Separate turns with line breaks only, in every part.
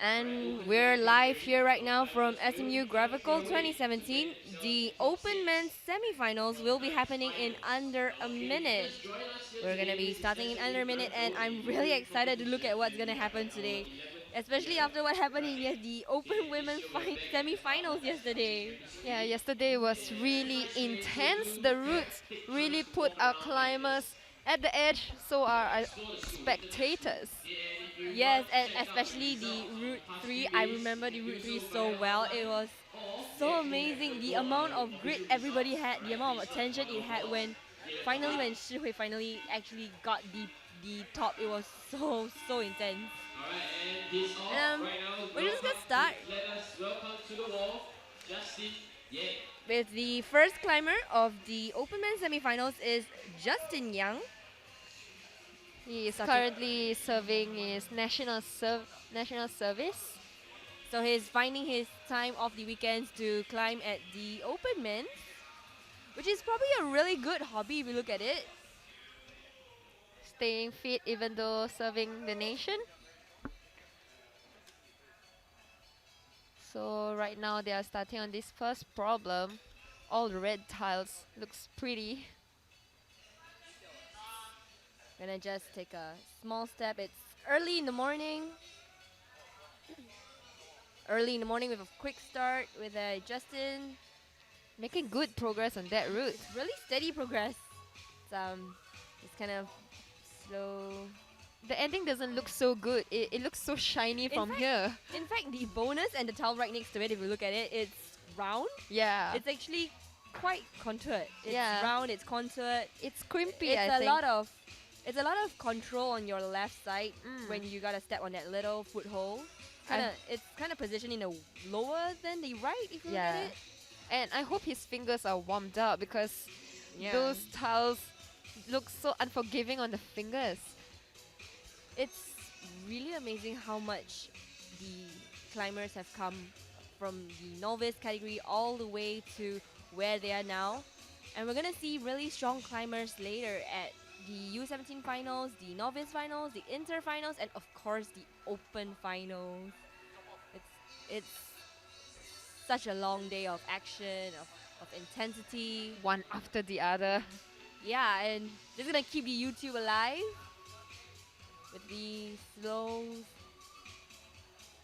And we're live here right now from SMU Gravical 2017. The Open Men's semifinals will be happening in under a minute. We're gonna be starting in under a minute, and I'm really excited to look at what's gonna happen today, especially after what happened in the Open Women semifinals yesterday.
Yeah, yesterday was really intense. The routes really put our climbers at the edge, so are our spectators.
Yes, and especially the Route 3. I remember the Route 3 so well. It was so amazing. The amount of grit everybody had, the amount of attention it had when Shihui finally actually got the top. It was so intense. Um, we're just gonna start with the first climber of the Open Men semifinals is Justin Yang.
He is currently serving his national service.
So he's finding his time off the weekends to climb at the Open Men, which is probably a really good hobby if you look at it.
Staying fit even though serving the nation. So right now they are starting on this first problem. All the red tiles looks pretty.
Gonna just take a small step. It's early in the morning. Early in the morning with a quick start with Justin.
Making good progress on that route.
Really steady progress. It's kind of slow.
The ending doesn't look so good. It looks so shiny from here.
In fact, the bonus and the tile right next to it, if you look at it, it's round.
Yeah.
It's actually quite contoured. It's round, it's contoured.
It's crimpy,
It's
I think.
It's a lot of control on your left side when you gotta step on that little foothold. It's kind of positioned in a lower than the right if you look at it.
And I hope his fingers are warmed up because those tiles look so unforgiving on the fingers.
It's really amazing how much the climbers have come from the novice category all the way to where they are now. And we're gonna see really strong climbers later at the U17 finals, the novice finals, the inter finals, and of course the open finals. It's such a long day of action, of intensity.
One after the other.
Yeah, and this is gonna keep the YouTube alive with the slows.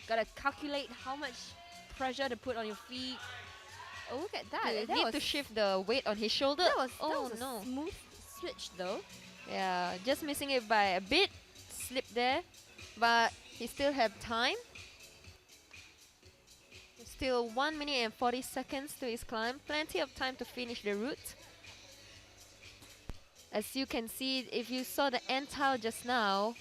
Gotta calculate how much pressure to put on your feet. Oh, look at that.
You need to shift the weight on his shoulder.
That was a smooth switch though.
Yeah, just missing it by a bit. Slip there. But he still have time. Still 1 minute and 40 seconds to his climb. Plenty of time to finish the route. As you can see, if you saw the end tile just now,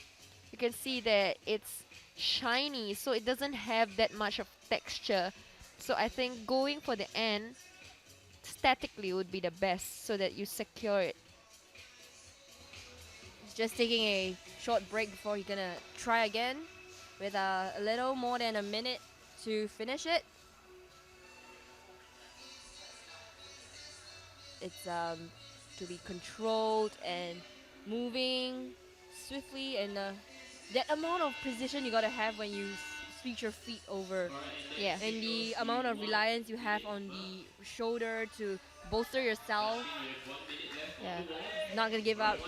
you can see that it's shiny, so it doesn't have that much of texture. So I think going for the end statically would be the best so that you secure it.
He's just taking a short break before he's gonna try again with a little more than a minute to finish it. It's to be controlled and moving swiftly, and that amount of precision you gotta have when you switch your feet over.
Yeah.
And the amount of reliance you have on the shoulder to bolster yourself.
Yeah.
Not gonna give up.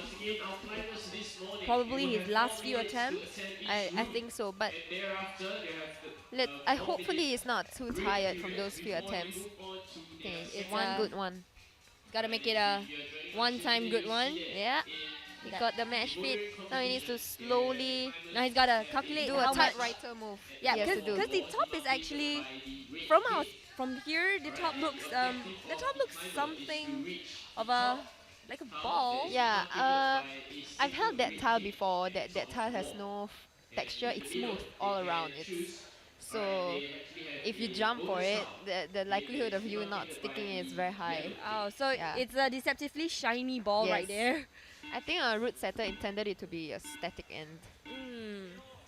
Probably his last few attempts.
I think so, but I hopefully he's not too tired from those few attempts. Okay, it's one good one.
Gotta make it a one-time good one.
Yeah. He got the match fit. Now he needs to slowly
Now he's gotta calculate
do
how
a
much.
typewriter move.
Yeah,
he has to do.
because the top is actually from here. The top looks something of a like a ball.
Yeah. I've held that tile before. That tile has no texture. It's smooth all around. So if you jump for it, the likelihood of you not sticking is very high.
Oh, so it's a deceptively shiny ball right there.
I think our route setter intended it to be a static end.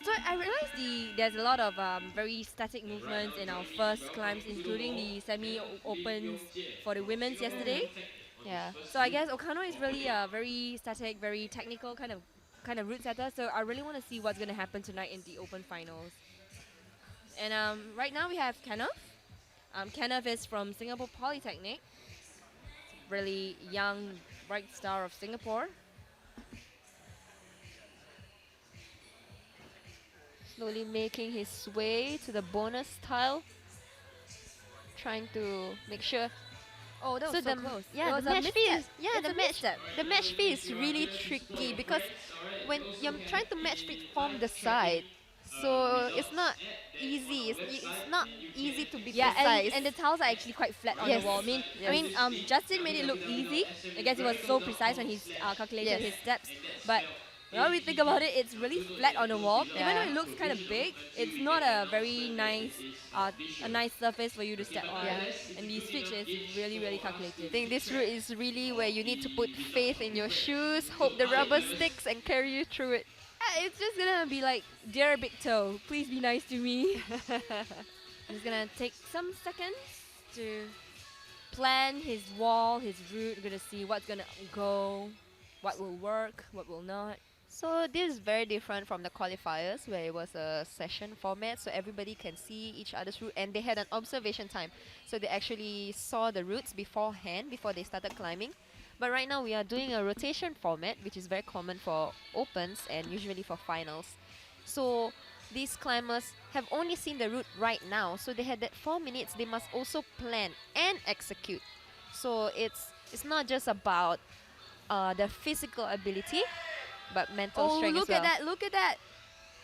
So I realized there's a lot of very static movements in our first climbs, including the semi-opens for the women's yesterday.
Yeah.
So I guess Okano is really a very static, very technical kind of route setter. So I really want to see what's going to happen tonight in the open finals. And right now we have Kenneth. Kenneth is from Singapore Polytechnic. Really young, bright star of Singapore.
Slowly making his way to the bonus tile, trying to make sure.
Oh, that was so close.
Yeah,
It
the
was a
match fee
misstep.
is
It's a misstep.
the match fee is really tricky because when you're trying to match fit from the side, so it's not easy. It's not easy to be
Yeah,
precise.
and the tiles are actually quite flat on the
Yes.
wall. Justin made it look easy. I guess he was so precise when he's calculated
Yes.
his steps. But when we think about it, it's really flat on the wall. Even though
Yeah.
it looks kind of big, it's not a very nice, a nice surface for you to step on.
Yeah.
And the switch is really, really calculated.
I think this route is really where you need to put faith in your shoes, hope the rubber sticks, and carry you through it.
It's just gonna be like, dear big toe, please be nice to me. I'm just gonna take some seconds to plan his wall, his route. We're gonna see what's gonna go, what will work, what will not.
So this is very different from the qualifiers where it was a session format, so everybody can see each other's route and they had an observation time. So they actually saw the routes beforehand before they started climbing. But right now we are doing a rotation format, which is very common for opens and usually for finals. So these climbers have only seen the route right now, so they had that 4 minutes. They must also plan and execute. So it's not just about the physical ability, but mental strength
look
as well.
at that! Look at that!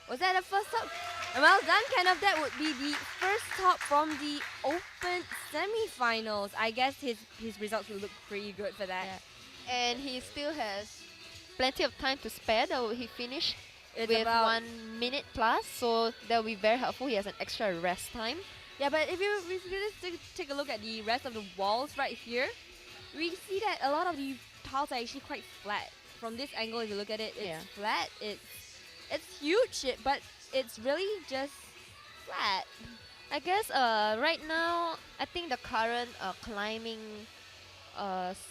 Was that the first top? Well done, Kenneth. That would be the first top from the Open semi-finals. I guess his results will look pretty good for that.
Yeah. And he still has plenty of time to spare. Though he finished
It's
with
about
1 minute plus, so that will be very helpful. He has an extra rest time.
Yeah, but if you just take a look at the rest of the walls right here, we see that a lot of the tiles are actually quite flat. From this angle, if you look at it, it's flat. It's huge, but it's really just flat.
I guess right now, I think the current climbing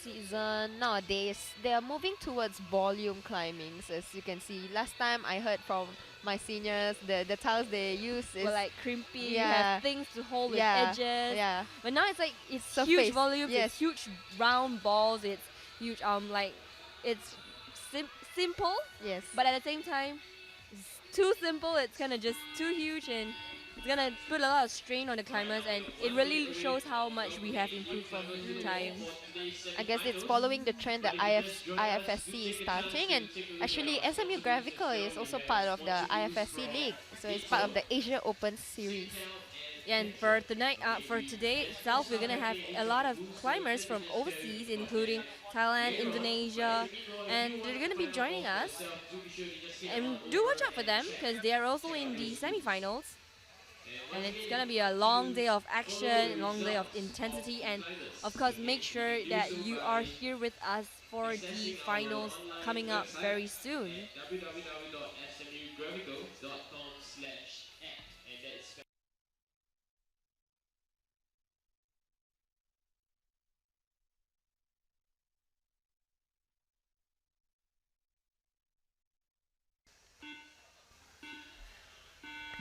season nowadays, they are moving towards volume climbings. As you can see, last time I heard from my seniors, the tiles they use is
Well, like crimpy, you
Yeah.
have things to hold with
Yeah.
edges.
yeah.
But now it's like it's
Surface,
huge volumes,
yes.
it's huge round balls, it's huge it's simple,
Yes.
but at the same time, it's too simple. It's kind of just too huge, and it's gonna put a lot of strain on the climbers, and it really shows how much we have improved from the time.
I guess it's following the trend that IFSC is starting, and actually SMU Gravical is also part of the IFSC League, so it's part of the Asia Open series.
Yeah, and for tonight, for today itself, we're gonna have a lot of climbers from overseas, including Thailand, Indonesia, and they're gonna be joining us. And do watch out for them because they are also in the semi-finals. And it's gonna be a long day of action, long day of intensity, and of course, make sure that you are here with us for the finals coming up very soon.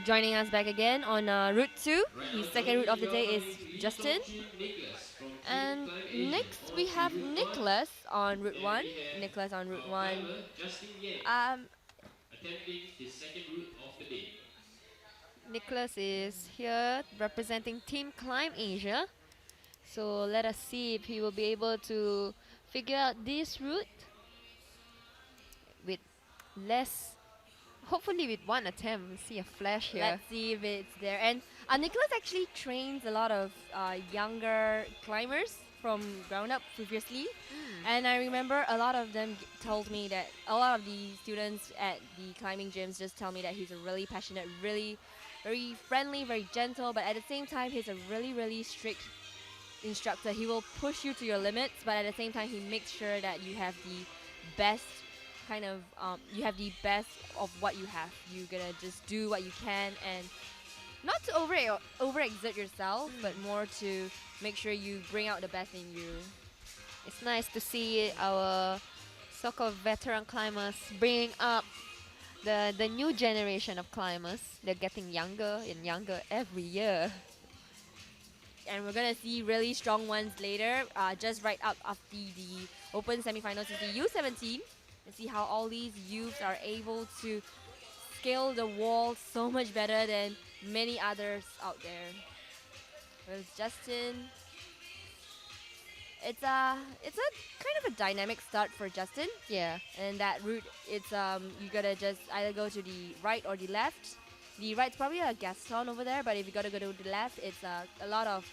Joining us back again on Route 2. The second route of the day is Justin. And next we have Nicholas on Route 1. Nicholas on Route 1.
Nicholas is here representing Team Climb Asia. So let us see if he will be able to figure out this route with less, hopefully with one attempt. We see a flash here.
Let's see if it's there. And Nicholas actually trains a lot of younger climbers from ground up previously. And I remember a lot of them told me that a lot of the students at the climbing gyms just tell me that he's a really passionate, really very friendly, very gentle, but at the same time he's a really, really strict instructor. He will push you to your limits, but at the same time he makes sure that you have the best you have the best of what you have. You're gonna just do what you can, and not to overexert yourself, but more to make sure you bring out the best in you.
It's nice to see our so-called veteran climbers bringing up the new generation of climbers. They're getting younger and younger every year.
And we're gonna see really strong ones later. Just right up after the Open semifinals is the U17, and see how all these youths are able to scale the wall so much better than many others out there. With Justin, it's a kind of a dynamic start for Justin.
Yeah.
And that route, it's you gotta just either go to the right or the left. The right's probably a Gaston over there, but if you gotta go to the left, it's a lot of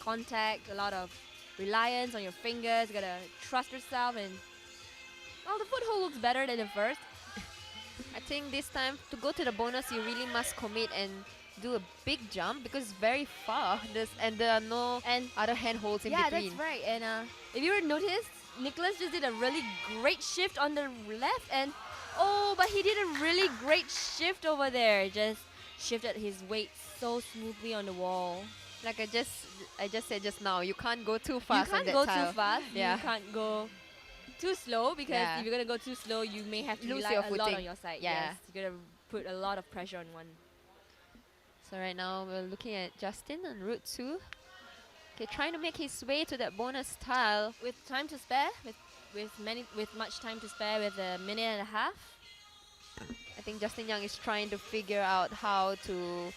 contact, a lot of reliance on your fingers. You gotta trust yourself, and well, the foothold looks better than the first.
I think this time to go to the bonus, you really must commit and do a big jump because it's very far. And there are no
And
other handholds in
yeah,
between.
that's right. And if you were to notice, Nicholas just did a really great shift on the left, and oh, but he did a really great shift over there. Just shifted his weight so smoothly on the wall.
Like I just said just now, you can't go too fast.
You can't
on that
go
tile.
too fast.
Yeah.
You can't go too slow, because
Yeah.
if you're gonna go too slow, you may have to
Lose
rely
your
a lot
footing.
on your side.
Yeah.
Yes, you're gonna put a lot of pressure on one.
So right now we're looking at Justin on route 2. Okay, trying to make his way to that bonus tile.
With time to spare, with much time to spare, with a minute and a half.
I think Justin Young is trying to figure out how to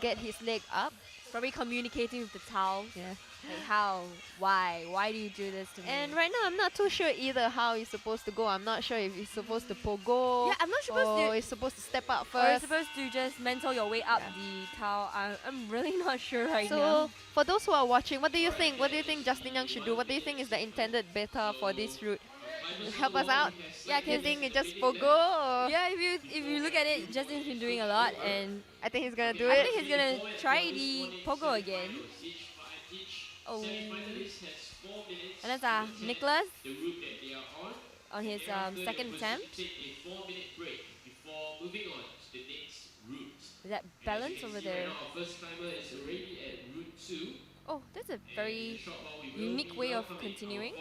get his leg up.
Probably communicating with the towel.
Yeah.
Like how, why do you do this to me?
And right now I'm not too sure either how he's supposed to go. I'm not sure if he's supposed to pogo.
yeah, I'm not supposed
or
to.
he's supposed to step up
Or you're
first.
supposed to just mental your way up
Yeah.
the towel. I'm really not sure right
So
now.
for those who are watching, what do you think? What do you think Justin Young should do? What do you think is the intended beta for this route? Help us out.
Yeah,
You
'cause
think it just pogo? Or
yeah, if you look at it, Justin's been doing a lot, and
I think he's gonna do
I
it.
think he's gonna try the pogo again. Oh, and that's Nicholas on his second attempt. Is that balance over there? Oh, that's a very unique way of continuing.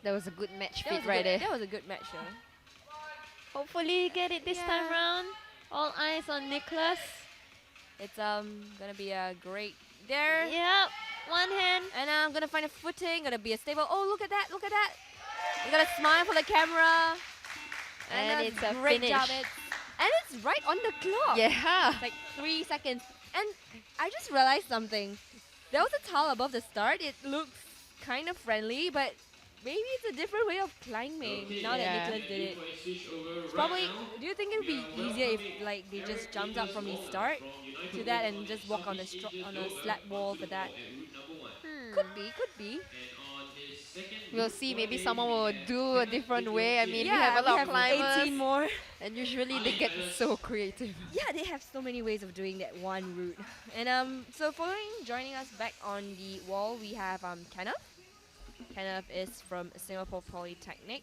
That was a good match
That was
fit
a
right
good,
there.
that was a good match though.
Hopefully get it this time
Yeah.
round. All eyes on Nicholas.
It's gonna be a great there.
Yep. One hand.
And I'm gonna find a footing, gonna be a stable. Oh, look at that, look at that. You gotta smile for the camera.
And
that's
it's a
great
finish.
job. And it's right on the clock.
Yeah.
Like 3 seconds. And I just realized something. There was a towel above the start. It looks kind of friendly, but maybe it's a different way of climbing now
Yeah.
that Nicholas did it. Probably, do you think it would be easier if like they just jumped up from the start to that and just walk on a flat wall for that? Could be, could be.
We'll see. Maybe someone will do a different way. I mean, we
Yeah,
have a lot of
18
climbers,
more.
and usually they get so creative.
Yeah, they have so many ways of doing that one route. And so joining us back on the wall, we have Kenneth. Kenneth is from Singapore Polytechnic.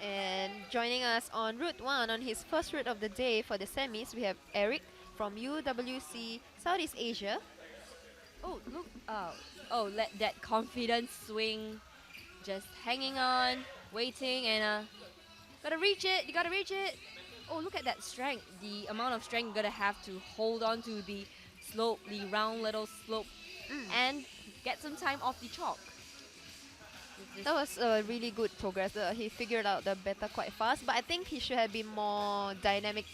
And joining us on route 1, on his first route of the day for the semis, we have Eric from UWC Southeast Asia.
Oh, look. Oh, let that confidence swing. Just hanging on, waiting, and gotta reach it. You gotta reach it. Oh, look at that strength. The amount of strength you gotta have to hold on to the slope, the round little slope, and get some time off the chalk.
That was a really good progress. He figured out the beta quite fast, but I think he should have been more dynamic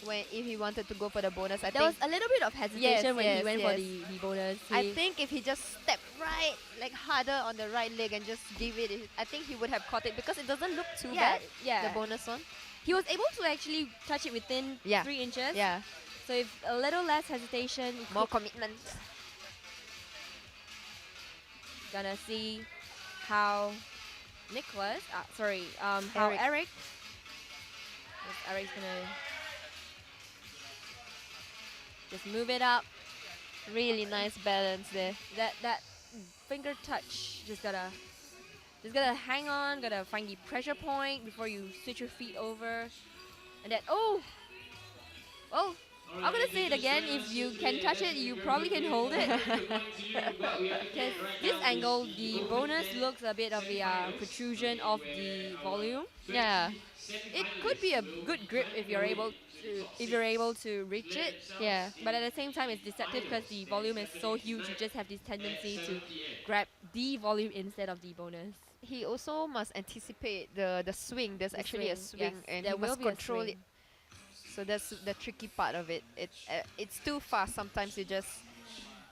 if he wanted to go for the bonus.
There was a little bit of hesitation when he
yes,
went
yes.
for the bonus.
I think if he just stepped right, like harder on the right leg and just give it, I think he would have caught it because it doesn't look too bad.
yeah.
The bonus one.
He was able to actually touch it within
Yeah.
3 inches.
Yeah.
So if a little less hesitation, he
More
could-
commitment.
gonna see how Nicholas, how Eric. Yes, Eric's gonna just move it up.
Really nice balance there.
That finger touch, just gotta hang on, gotta find the pressure point before you switch your feet over, and then oh, I'm gonna say it again. If you can touch it, you probably can hold it. Because this angle, the bonus looks a bit of a protrusion of the volume.
Yeah,
It could be a good grip if you're able to reach it.
yeah.
But at the same time, it's deceptive because the volume is so huge. You just have this tendency to grab the volume instead of the bonus.
He also must anticipate the swing. There's
The
actually a
swing, yes,
swing, and
there
he
will
must
be a
control it.
swing.
So that's the tricky part of it. It's too fast. Sometimes you just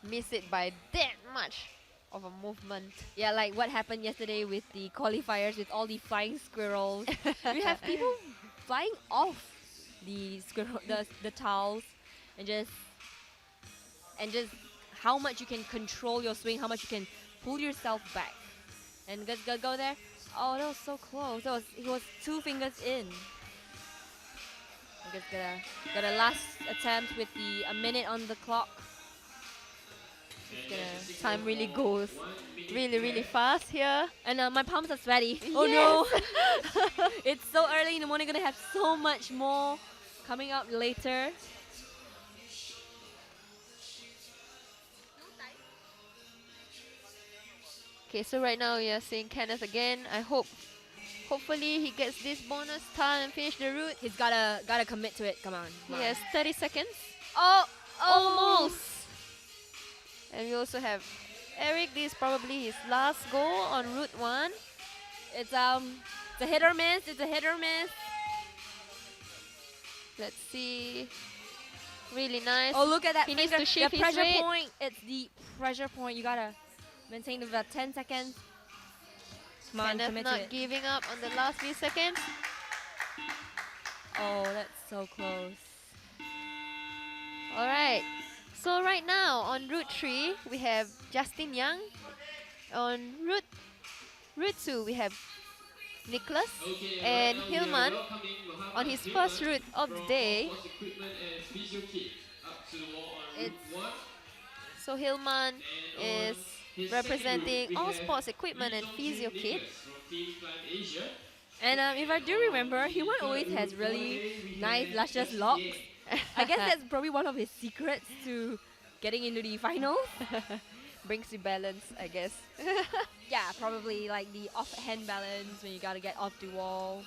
miss it by that much of a movement.
Yeah, like what happened yesterday with the qualifiers with all the flying squirrels. You have people flying off the tiles, and just how much you can control your swing, how much you can pull yourself back, and go there. Oh, that was so close. He was 2 fingers in. I guess got a last attempt with a minute on the clock. Just gonna
Time really goes really, really fast here.
And my palms are sweaty. Oh no! It's so early in the morning. Gonna have so much more coming up later.
Okay, so right now we are seeing Kenneth again. Hopefully he gets this bonus tile and finish the route.
He's gotta commit to it. Come on.
He has 30 seconds.
Oh,
Almost. And we also have Eric. This is probably his last goal on Route 1.
It's a hit or miss. It's a hit or miss.
Let's see. Really nice.
Oh, look at that
He
finger.
needs to shift
The
his
pressure
weight.
point. It's the pressure point. You gotta maintain about 10 seconds. Come on,
Kenneth
commit to
not
it.
giving up on the last few seconds.
Oh, that's so close.
Alright. So right now on Route 3 we have Justin Young. On Route 2 we have Nicholas and Hillman on his first route of the day. So Hillman is representing all sports equipment and physio kit.
And if I do remember, Human always has really nice, luscious locks. I guess that's probably one of his secrets to getting into the finals.
Brings you balance, I guess.
Yeah, probably like the offhand balance when you gotta get off the wall.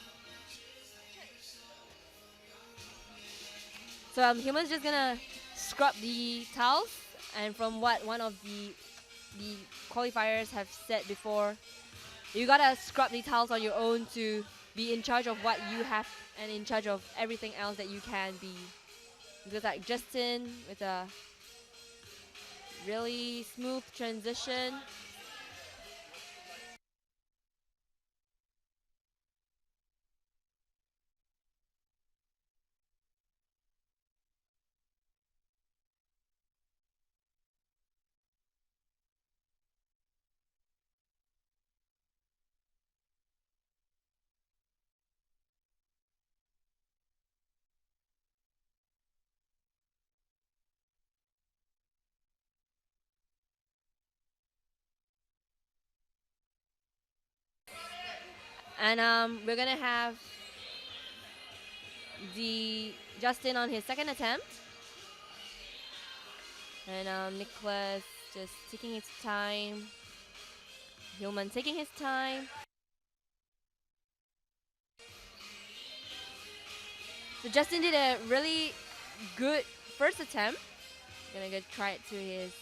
So Human's just gonna scrub the tiles, and from what one of the qualifiers have said before, you gotta scrub the tiles on your own to be in charge of what you have and in charge of everything else that you can be. Because like Justin with a really smooth transition. And we're gonna have the Justin on his second attempt. And Nicholas just taking his time. Hillman taking his time. So Justin did a really good first attempt. Gonna go try it to his.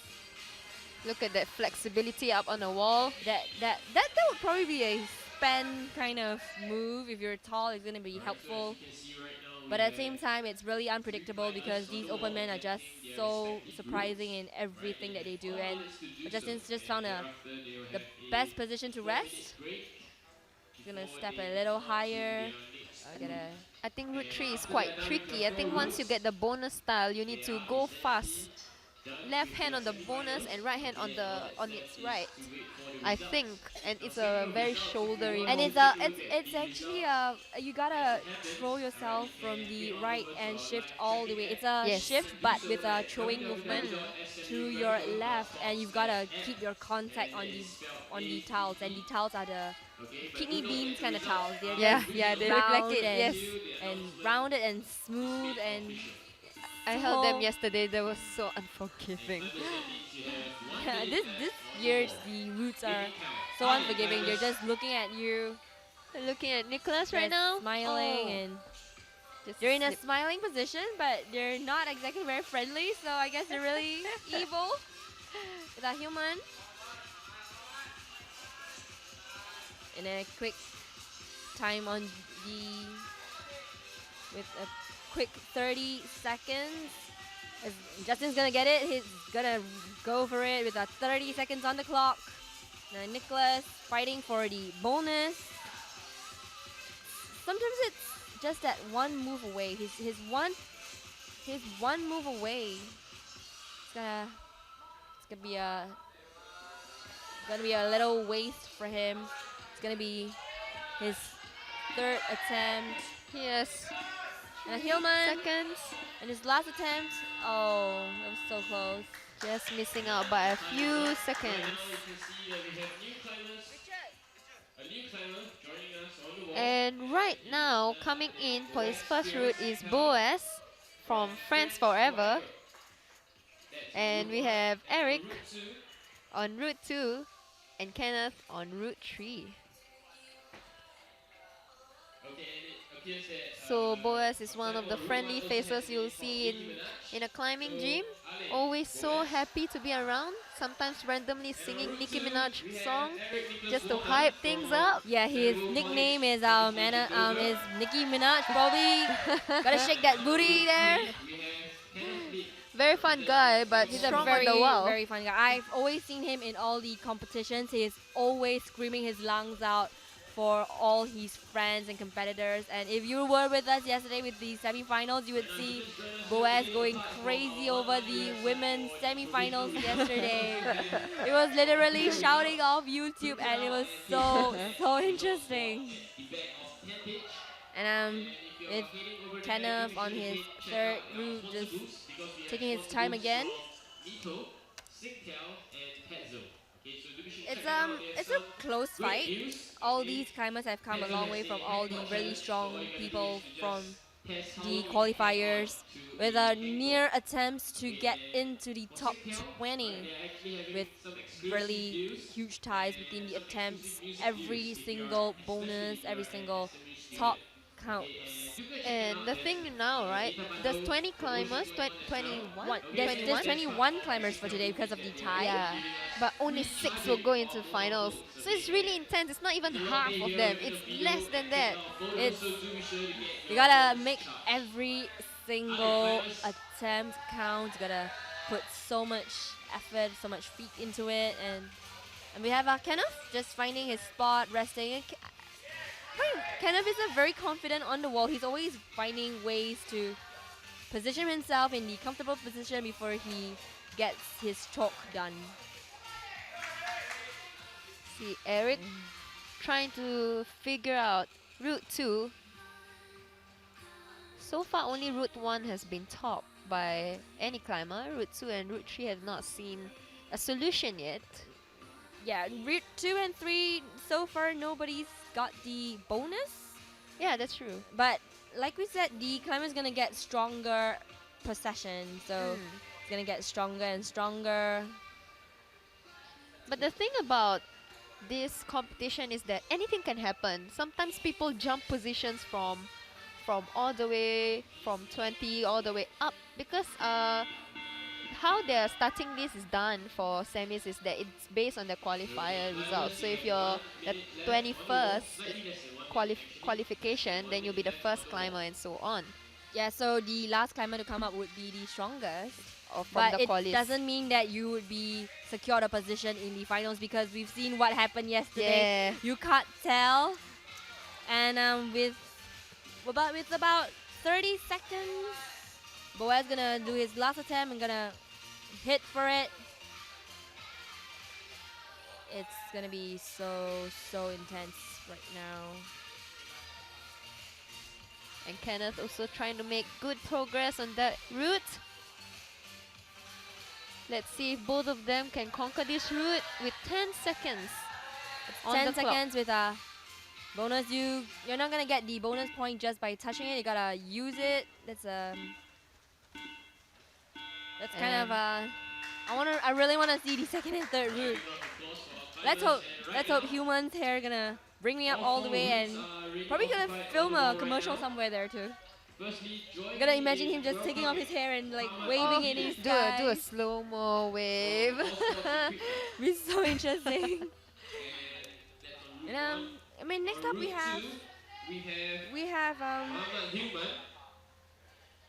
Look at that flexibility up on the wall.
That would probably be a span kind of move. If you're tall, it's gonna be helpful. But at the same time, it's really unpredictable because these open men are just so surprising in everything that they do. And Justin's just found the best position to rest. He's gonna step a little higher.
I think Route 3 is quite tricky. I think once you get the bonus style, you need to go fast. Left hand on the bonus and right hand on its right. I think, and it's a very shouldery
And
move.
it's actually you gotta throw yourself from the right and shift all the way. It's a
Yes.
shift but with a throwing movement to your left, and you've gotta keep your contact on the tiles, and the tiles are the kidney beans kind of tiles. They're
Yeah,
just
yeah, they look like
round
it.
and,
Yes.
and rounded and smooth and
I held them yesterday. They were so unforgiving.
Yeah, this year's the roots are so unforgiving. They're just looking at you.
Looking at Nicholas right
They're
now.
smiling
Oh,
and
just
they're in a
slip.
smiling position, but they're not exactly very friendly. So I guess they're really evil with a human. And a quick time on the with a quick 30 seconds. As Justin's gonna get it. He's gonna go for it with a 30 seconds on the clock. Now Nicholas fighting for the bonus. Sometimes it's just that one move away. His one move away. It's gonna be a little waste for him. It's gonna be his third attempt.
Yes.
And a Hillman.
Seconds.
And his last attempt. Oh, that was so close.
Just missing out by a few seconds. And right now, coming in for his first route is Boaz from Friends Forever. And we have Eric on Route 2 and Kenneth on Route 3. So Boaz is one of the friendly faces you'll see in a climbing gym. Always so happy to be around. Sometimes randomly singing Nicki Minaj song just to hype things up.
Yeah, his nickname is is Nicki Minaj. Probably gotta shake that booty there.
Very fun guy, but
He's
strong
a very,
on the wall.
very fun guy. I've always seen him in all the competitions. He's always screaming his lungs out for all his friends and competitors. And if you were with us yesterday with the semifinals, you would see Boaz going crazy over the women's semifinals yesterday. It was literally shouting off YouTube, and it was so interesting. And with Kenneth on his third route, just taking his time again. It's a close fight. All these climbers have come a long way from all the really strong people from the qualifiers, with near attempts to get into the top 20, with really huge ties between the attempts. Every single bonus, every single top counts.
And the thing now, right? There's 20 climbers, 21?
There's 21 climbers for today because of the tie.
Yeah, but only 6 will go into finals. So it's really intense. It's not even half of them. It's less than that.
You gotta make every single attempt count. You gotta put so much effort, so much feet into it, and we have Kenneth just finding his spot, resting. Kenneth is very confident on the wall. He's always finding ways to position himself in the comfortable position before he gets his chalk done.
See Eric trying to figure out Route 2. So far only Route 1 has been topped by any climber. Route 2 and Route 3 have not seen a solution yet.
Yeah, Route 2 and 3, so far nobody's got the bonus.
Yeah, that's true.
But like we said, the climber's gonna get stronger per session, so it's gonna get stronger and stronger.
But the thing about this competition is that anything can happen. Sometimes people jump positions from all the way from 20 all the way up, because how their starting list is done for semis is that it's based on the qualifier results. So if you're the 21st qualification, then you'll be the first climber and so on.
Yeah, so the last climber to come up would be the strongest.
Or from
But
the
it
qualis.
doesn't mean that you would be secured a position in the finals, because we've seen what happened yesterday.
Yeah.
You can't tell. And with about 30 seconds, Boaz gonna do his last attempt and gonna hit for it. It's gonna be so intense right now.
And Kenneth also trying to make good progress on that route. Let's see if both of them can conquer this route with 10 seconds. On
10
the clock.
seconds with a bonus. You're not gonna get the bonus point just by touching it. You gotta use it. That's That's kind of I really wanna see the second and third route. Let's hope Human's hair gonna bring me up all the way and probably gonna film a commercial somewhere there too. I'm gonna imagine him just taking off his hair and like waving it in the sky.
Do a slow-mo wave.
Be so interesting. And I mean next up we have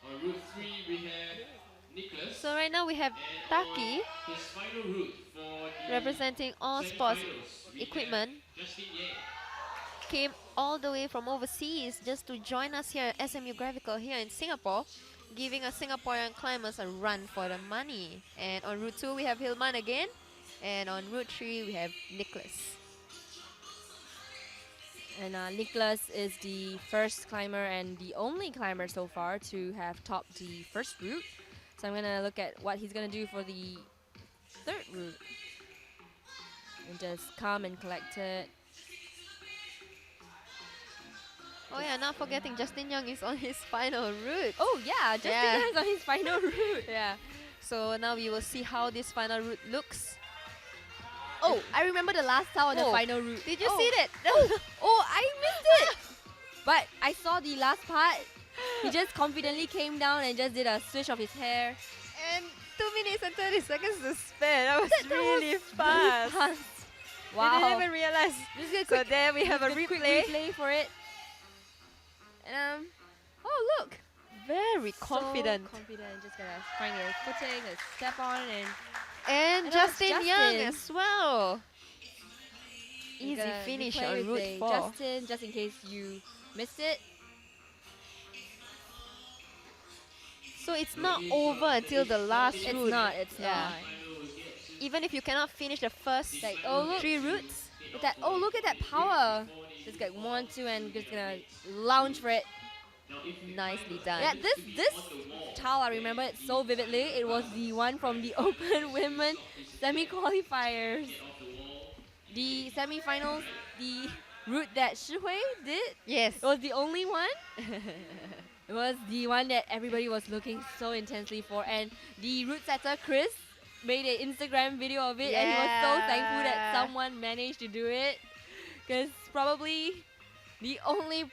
On route 3 we have Nicholas.
So right now we have Taki
His final route for the
representing all sports
semi-finals, we
equipment.
have Justin Ye.
Came all the way from overseas just to join us here at SMU Gravical here in Singapore, giving us Singaporean climbers a run for the money. And on route 2 we have Hilman again, and on route 3 we have Nicholas.
And Nicholas is the first climber and the only climber so far to have topped the first route. So I'm gonna look at what he's gonna do for the third route. And just calm and collected.
Oh yeah, not forgetting Justin Young is on his final route.
Oh yeah, Justin
Yeah.
is on his final route.
Yeah. So now we will see how this final route looks.
Oh, I remember the last time on the
Oh,
final route.
Did you
Oh.
see that?
Oh, I missed it! But I saw the last part. He just confidently came down and just did a swish of his hair.
And 2 minutes and 30 seconds to spare. That was
That
really
was
fast.
fast.
I
Wow.
didn't even realize.
Just get a
So
quick,
there we have a
just quick
replay.
replay for it. And oh look,
Very confident.
So confident, just gonna find a footing, a step on, and
And
And that's
Justin Young
Justin.
as well.
we're
Easy
gonna
finish
replay
on
with
route
the
4.
Justin, just in case you missed it.
So it's not over until the last
It's
route.
not. It's
Yeah.
not.
Even if you cannot finish the first
Like oh look,
3 routes.
with that. Oh look at that power. Just get 1, 2, and just gonna lounge for it.
Nicely done.
Yeah, this towel I remember it so vividly. It was the one from the Open Women semi-qualifiers. The semi-finals, the route that Shi Hui did.
Yes.
It was the only one. It was the one that everybody was looking so intensely for, and the route setter Chris made an Instagram video of it, and he was so thankful that
Yeah.
someone managed to do it. Because probably the only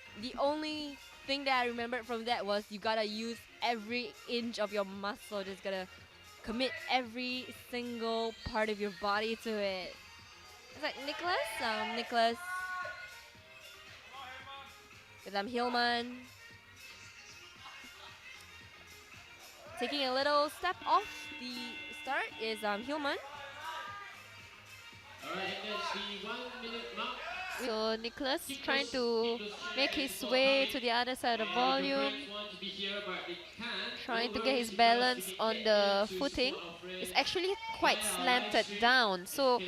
thing that I remembered from that was you gotta use every inch of your muscle, just gotta commit every single part of your body to it. It's like Nicholas. Because I'm Hilman. Taking a little step off the start is Hilman.
Alright, and that's the 1 minute mark.
So Nicholas trying to make his way to the other side of the volume, trying to get his balance on the footing. It's actually quite slanted down, so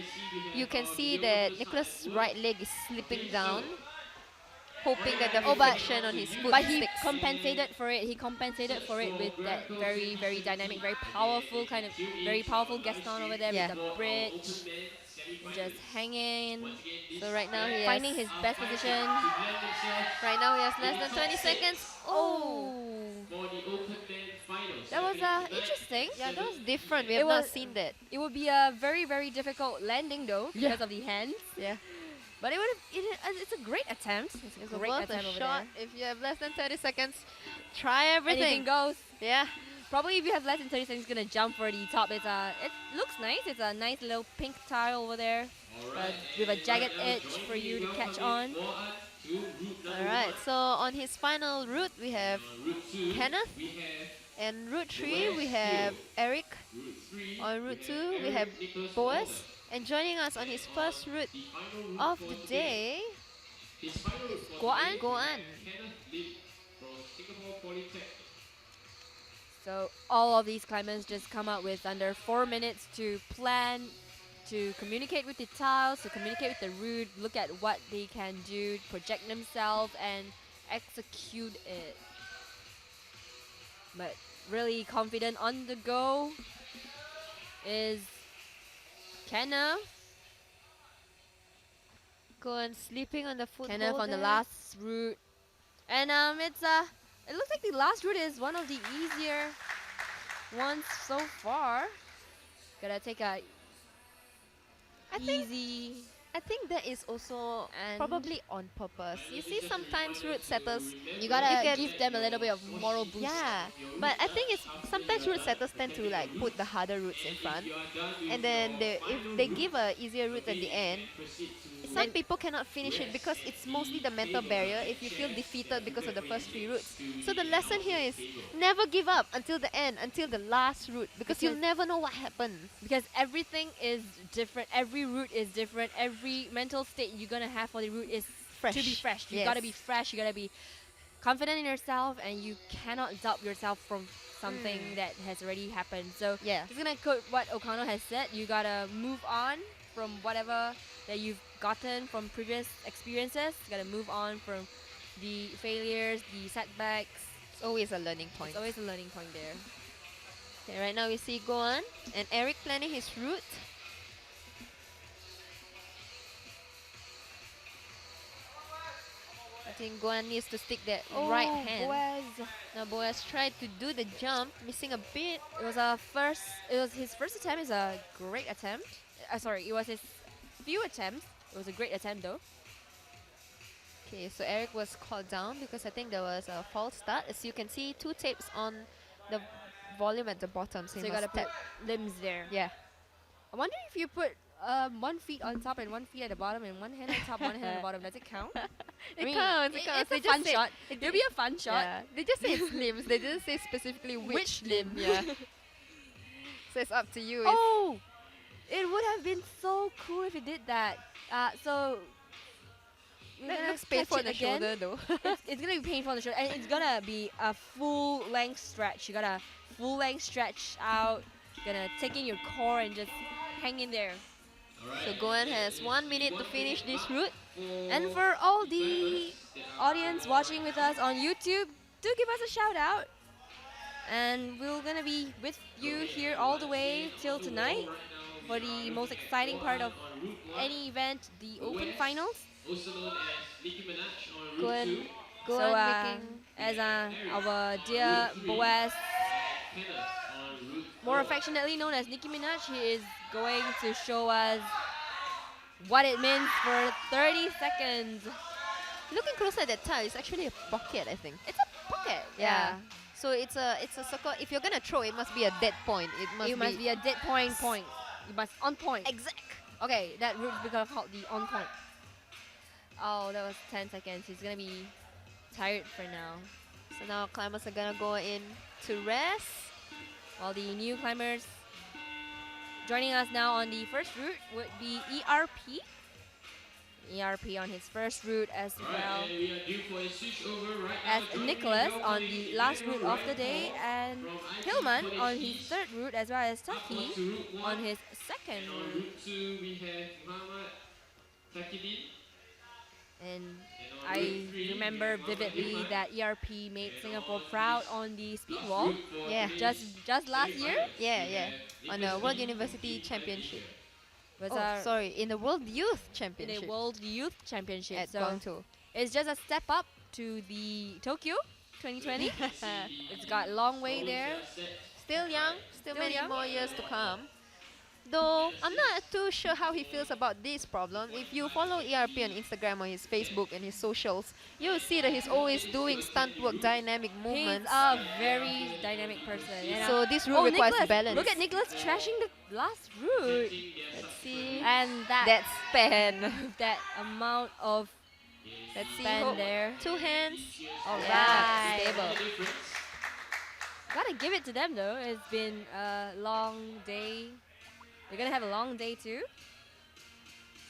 you can see that Nicholas' right leg is slipping down, hoping that the friction on his foot
But he
sticks.
compensated for it. He compensated for it with that very, very dynamic, very powerful Gaston over there
Yeah.
with the bridge. Just hanging,
So right now he
finding
has,
his best position.
right now he has less than 20 seconds. Oh,
For the Open Men Finals.
That was interesting.
yeah, that was different. We
It
have not
was-
seen that.
It would be a very, very difficult landing though because of the hands.
Yeah,
But it's a great attempt. It's a great
worth a
attempt over
shot.
there.
If you have less than 30 seconds, try
Anything
everything.
goes.
Yeah.
Probably if you have less than 30 seconds, gonna jump for the top. It looks nice. It's a nice little pink tile over there with a jagged edge for you to catch on.
Alright, so on his final route we have Kenneth,
We have
and route 3 we have Eric,
route 3.
on route 2 we have Boas, and joining us on his first route of the day,
His final route for
Guan?
Goan.
Kenneth Lim from Singapore Polytechnic.
So all of these climbers just come up with under 4 minutes to plan, to communicate with the tiles, to communicate with the route, look at what they can do, project themselves, and execute it. But really confident on the go is Kenneth.
Goan sleeping on the foothold
Kenneth on the
there.
last route, and it looks like the last route is one of the easier once so far. Gotta take a
I think
easy
I think that is also
and
probably on purpose.
And
You
it is
see,
just a
sometimes
reminder
root
to
setters,
you
remember
gotta
get-
give them a little bit of
your
moral
wash-
boost.
yeah.
your root
But I
touch
think it's
after
sometimes
you are
root
done
setters tend to
protecting
like
your
put the
roots.
harder roots in
And
front,
if you are done with
and then
your
if
final
they
root,
give a easier root at
okay,
the
you
end,
can proceed to
some
Then
people cannot finish it because
rest
it's
at
mostly the mental
table.
barrier
Like
if you feel
chairs,
defeated because of the first 3 roots.
to
So the
the
lesson here is
announcer's table.
never give up until the end, until the last root, because you'll
Because-
never know what happens.
because everything is different. Every route is different. Every mental state you're gonna have for the route is
Fresh.
to be fresh. You
Yes.
gotta be fresh. You gotta be confident in yourself, and you cannot doubt yourself from something that has already happened. So
Yeah.
just gonna quote what Okano has said. You gotta move on from whatever that you've gotten from previous experiences. You gotta move on from the failures, the setbacks.
It's always a learning point.
It's always a learning point there.
Okay, right now we see Goan and Eric planning his route. I think Goan needs to stick that right hand.
Boaz.
Now Boaz tried to do the jump, missing a bit.
It was a first. It was his first attempt. It's a great attempt. Sorry, it was his few attempts. It was a great attempt though.
Okay, so Eric was called down because I think there was a false start. As you can see, 2 tapes on the volume at the bottom. So,
So
you
you
must
gotta put
tap.
limbs there.
Yeah.
I wonder if you put 1 feet on top and 1 feet at the bottom and 1 hand on top, 1 hand at the bottom. Does it count?
It counts. It counts.
It's a fun shot. It'll be a fun shot.
Yeah. They just say it's limbs. They didn't say specifically which limb. Yeah. So it's up to you. It's-
Oh, it would have been so cool if it did that. So we're
that
gonna
looks
catch
painful on
it
the
again.
shoulder though.
It's gonna be painful on the shoulder, and it's gonna be a full length stretch. You gotta full length stretch out. You're gonna take in your core and just hang in there.
So Goan has 1 minute to finish this route.
And for all the audience watching with us on YouTube, do give us a shout out. And we're gonna be with you here all the way till tonight for the most exciting part of any event, the Open Finals.
Also known as Nicki Minaj on
Go
Route
and-
2.
Goan
So
making
as our dear Boaz,
Kenneth on Route
more
4.
affectionately known as Nicki Minaj, he is going to show us what it means for 30 seconds.
looking closer at that tile, it's actually a pocket, I think.
It's a pocket.
Yeah. So it's a circle. If you're gonna throw, it must be a dead point.
It must be a dead point. You must on point.
exact.
Okay, that route is gonna called the on point. Oh, that was 10 seconds. He's gonna be tired for now.
So now climbers are gonna go in to rest.
While the new climbers joining us now on the first route would be ERP. ERP on his first route as well
Alright, and we are due for a switch over right
as
now. Joining
Nicholas
me
on
now
the
for
last route of the
right
day,
now
and
from IT
Hillman
College
on his
East.
third route, as well as
Upward
Taki
to Route 1.
on his second
And on
route.
Route 2 we have Muhammad Takidin.
And
And on
I
Route 3 we
remember
have Muhammad
vividly
Hillman.
that ERP made
And
Singapore
on
proud
this
on the speed
last
wall
route for
Yeah.
today's
just last year.
semi-finals,
Yeah,
we
yeah.
have
On
Nicholas
the World
Lee
University
from
Championship.
Was
Oh,
our
sorry, in the World Youth
in
Championship
the World Youth Championship.
at
So
Guangzhou.
it's just a step up to the Tokyo 2020. It's got a long way there.
Still young, still many
young.
more years to come. Though I'm not too sure how he feels about this problem. If you follow ERP on Instagram or his Facebook and his socials, you'll see that he's always doing stunt work, dynamic
He's
movements.
a very dynamic person. And,
So this route requires
Nicholas,
balance.
Look at Nicholas trashing the last route.
Let's see.
And
That span.
that amount of
Let's see.
span
Hold-
there.
2 hands.
Alright.
Yeah, stable.
Gotta give it to them though. It's been a long day. They're gonna have a long day too.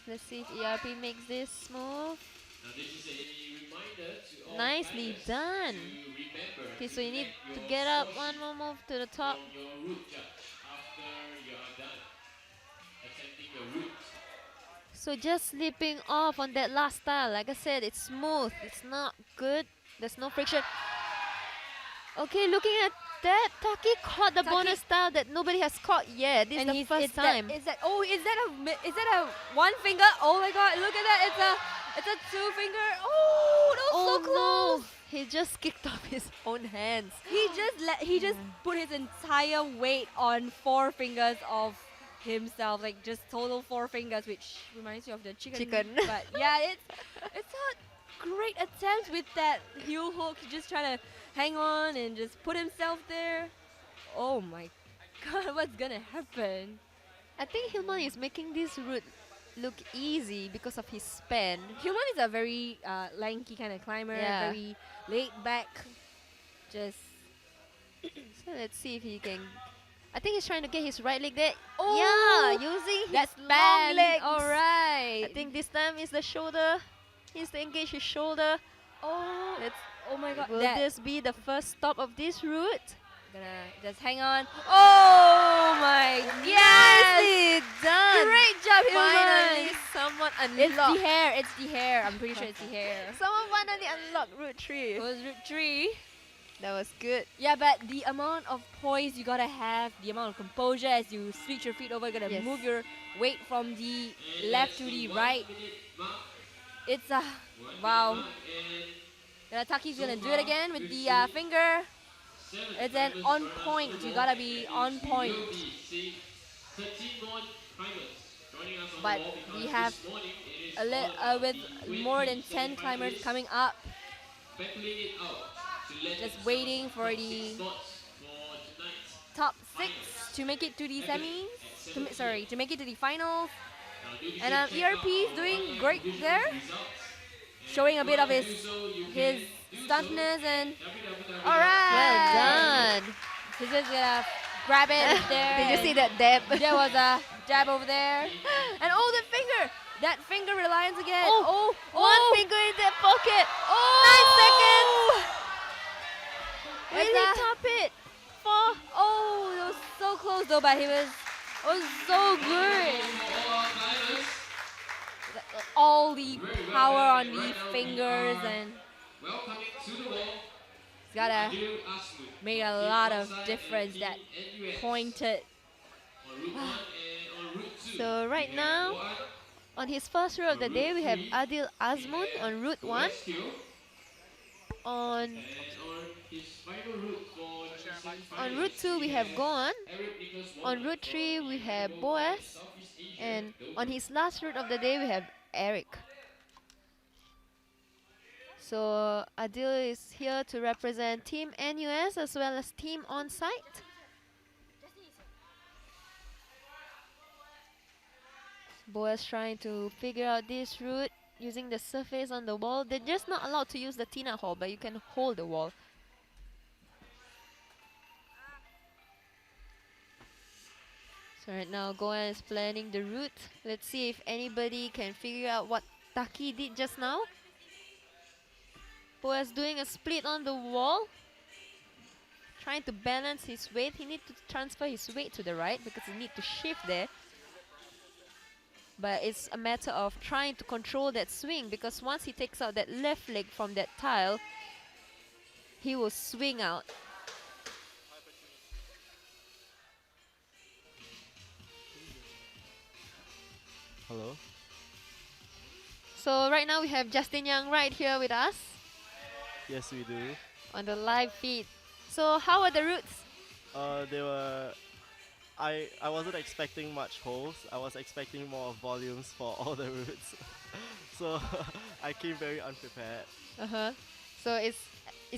Let's see if ERP makes this smooth.
Now this is a reminder to all
Nicely
climbers
done.
to remember
Okay, so you need
collect
to
your
get up
scores
one more move to the top.
from your route judge after you are done attempting the route.
So just slipping off on that last tile. Like I said, it's smooth. It's not good. There's no friction. Okay, looking at that, Taki caught the
Taki-
bonus tile that nobody has caught yet. This is the first
it's
time.
Is that a one finger? Oh my god! Look at that! It's a 2 finger. Oh, that was so close.
no. He just kicked off his own hands.
He just put his entire weight on 4 fingers of himself, like just total 4 fingers, which reminds you of the chicken.
Chicken.
But yeah, it's a great attempt with that heel hook, just trying to hang on and just put himself there. Oh my god, what's gonna happen?
I think Hilman is making this route look easy because of his span.
Human is a very lanky kind of climber,
Yeah.
very laid back. Just
So let's see if he can. I think he's trying to get his right leg there.
Oh,
Yeah, using his
that's
long
bad.
legs.
All right.
I think this time is the shoulder. He needs to engage his shoulder.
Oh,
Let's.
oh my god.
Will
That
this be the first stop of this route?
gonna just hang on. Oh my yes!
Nicely done.
Great job,
Finally,
Hilman.
someone
It's the
unlocked.
hair. It's the hair. I'm pretty sure it's the hair.
Someone finally unlocked route 3.
It was route 3.
That was good.
Yeah, but the amount of poise you gotta have, the amount of composure as you switch your feet over, you gotta
Yes.
move your weight from the
And
left
that's
to the
1
right.
minute mark.
It's
1
wow.
minute mark, and
Taki's
So
gonna do
far,
it again with the
50.
finger.
7
It's an
climbers
on
join us
point.
for the
You
wall,
gotta be
and
on
we
point.
will be seeing 13 more climbers joining us on
But
the wall because
we have
this morning it is all about
With
the
more than
20
10 climbers
finalists
coming up,
battling it out to land
just
themselves
waiting for
top
the
6 spots for tonight's
top 6 to make it to the semis. To make it to the finals. And ERP is doing great there, showing a bit of his stuntness and all right.
Well done.
He's just gonna grab it there.
Did you see
and
that dab?
There was a jab over there, and oh, the finger! That finger reliance again.
Oh, one finger in that pocket.
Oh, 9 seconds.
Really top it. For
Oh, it was so close though, but he was so good. All the power on the fingers, and
welcoming to the wall
it's gotta
Adil Asmud,
make a
Team
lot of
Onside
difference.
and
That
Team NUS.
pointed.
On route 1 and on route 2.
So right
we have
now,
Boat
on his first route of the day, we have Adil Azmun on route 1.
Rescue,
On
and on his final route for the
on route 2 we have Goan.
Eric Nicholas
On
Walker
route 3 we
from
have
Southeast
Boaz,
Asia,
and
Doha.
on his last route of the day we have Eric. So Adil is here to represent Team NUS as well as Team Onsite. Boaz trying to figure out this route using the surface on the wall. They're just not allowed to use the Tina hole, but you can hold the wall. So right now Goan is planning the route. Let's see if anybody can figure out what Taki did just now. Boaz doing a split on the wall. Trying to balance his weight. He needs to transfer his weight to the right because he needs to shift there. But it's a matter of trying to control that swing, because once he takes out that left leg from that tile, he will swing out.
Hello.
So right now we have Justin Young right here with us
Yes, we do.
on the live feed. So how are the routes?
They were. I wasn't expecting much holes. I was expecting more volumes for all the routes. So I came very unprepared.
So it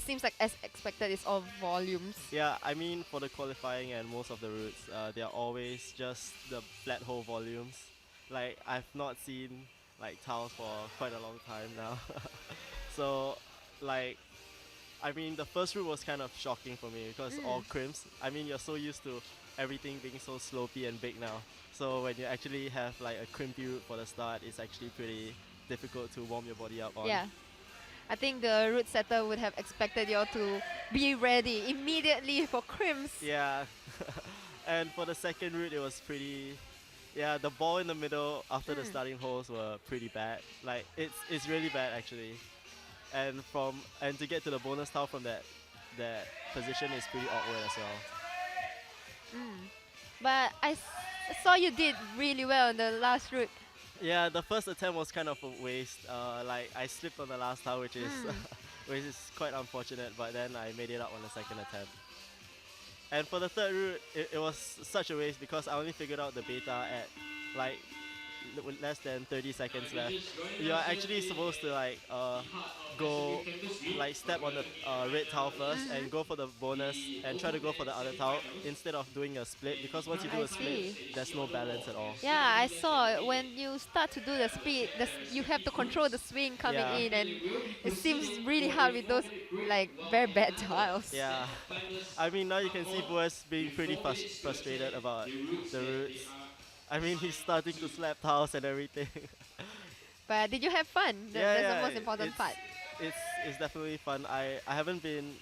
seems like as expected, it's all volumes.
Yeah, I mean for the qualifying and most of the routes, they are always just the flat hole volumes. Like I've not seen like tiles for quite a long time now. So like I mean the first route was kind of shocking for me because all crimps. I mean you're so used to everything being so slopey and big now. So when you actually have like a crimpy route for the start, it's actually pretty difficult to warm your body up on.
Yeah. I think the route setter would have expected you all to be ready immediately for crimps.
Yeah. And for the second route, it was pretty. Yeah, the ball in the middle after the starting holes were pretty bad. Like it's really bad actually. And to get to the bonus tile from that position is pretty awkward as well.
But I saw you did really well on the last route.
Yeah, the first attempt was kind of a waste. Like I slipped on the last tile, which is which is quite unfortunate. But then I made it up on the second attempt. And for the third route, it was such a waste because I only figured out the beta at like with less than 30 seconds
You're
left.
just joining
You're
us here
actually
today.
supposed to like
The heart of
go
SMU Campus Week,
like step on the
where
red
right
tile
now
first
is
and go for the bonus
the
and try to go for the other
open
tile
semi-finals.
instead of doing a split because once you do
I
a split,
see.
there's no balance at all.
Yeah, I saw when you start to do the speed, you have to control the swing coming
Yeah.
in, and
They will be
it seems
proceeding
really
for a
hard with those
4-minute break
like
while
very
the
bad
others
tiles.
Yeah.
set timers
I mean, now you
come
can see
on
Boas being
with
pretty
4 minutes to
frustrated
attempt
about
the routes
the
that they
routes.
are
I mean, he's starting to slap tiles and everything.
But did you have fun? That's the most important
it's,
part.
it's definitely fun. I haven't been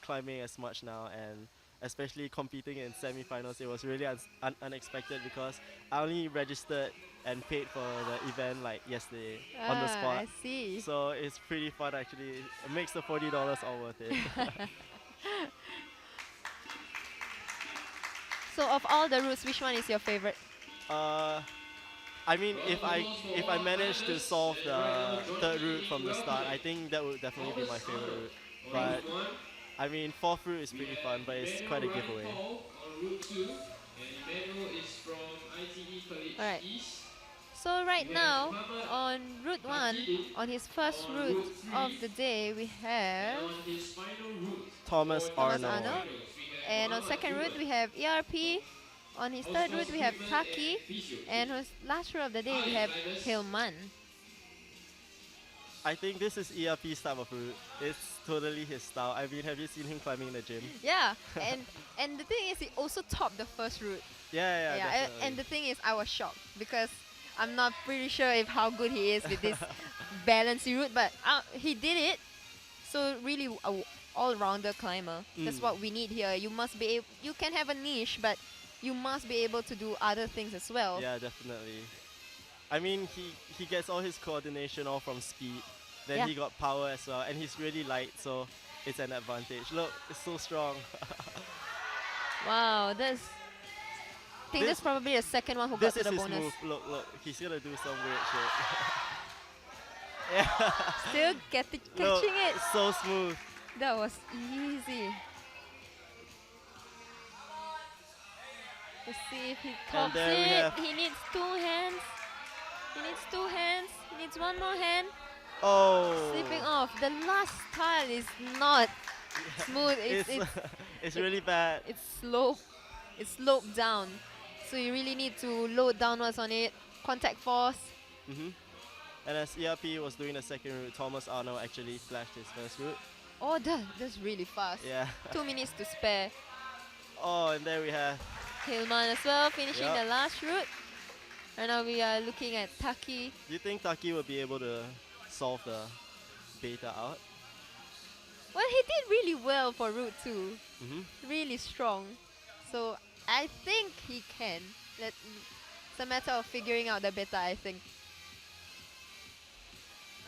climbing as much now, and especially competing in semi-finals, it was really unexpected because I only registered and paid for the event like yesterday on the spot.
I see.
So it's pretty fun actually. It makes the $40 all worth it.
So of all the routes, which one is your favorite?
uh, I mean, if I manage to solve the third route from the start, I think that would definitely be my favorite route. But I mean, fourth route is pretty fun, but it's quite a giveaway.
on route 2, and Emmanuel is from ITE College
Alright.
East.
So right
We
now,
have Muhammad
on route 1, on his first
on
route
route
of
3,
the day, we have
and on his final route
Thomas
for
Thomas
Arnold.
Arnold.
finals, we have
And on
Muhammad
second route,
Hubert.
we have ERP. On his third route, we have Taki. And on his last route of the day, we have Hilman.
I think this is ERP's type of route. It's totally his style. I mean, have you seen him climbing in the gym?
Yeah, and the thing is, he also topped the first route.
Yeah, definitely.
and the thing is, I was shocked because I'm not pretty sure if how good he is with this balancey route, but he did it. So really, a all-rounder climber. That's
Mm.
what we need here. You must be you can have a niche, but you must be able to do other things as well.
Yeah, definitely. I mean, he gets all his coordination all from speed. Then
Yeah.
he got power as well, and he's really light, so it's an advantage. Look, it's so strong.
Wow, I think
This-
that's probably the second one who got
This
to
is
the
his
bonus.
move. Look, he's gonna do some weird shit. Yeah.
Still
Look,
catching it.
it's so smooth.
That was easy. Let's see if he tops
there we
it.
have-
He needs two hands. He needs two hands. He needs one more hand.
Oh.
Slipping off. The last tile is not smooth.
It's it's really bad.
It's slope. It's sloped down. So you really need to load downwards on it. Contact force.
Hmm. And as ERP was doing the second route, Thomas Arnold actually flashed his first route.
Oh, that's really fast.
Yeah.
2 minutes to spare.
Oh, and there we have.
Hillman as well, finishing
Yup.
the last route. And now we are looking at Taki.
Do you think Taki will be able to solve the beta out?
Well, he did really well for Route 2.
Hmm.
Really strong. So I think he can. It's a matter of figuring out the beta, I think.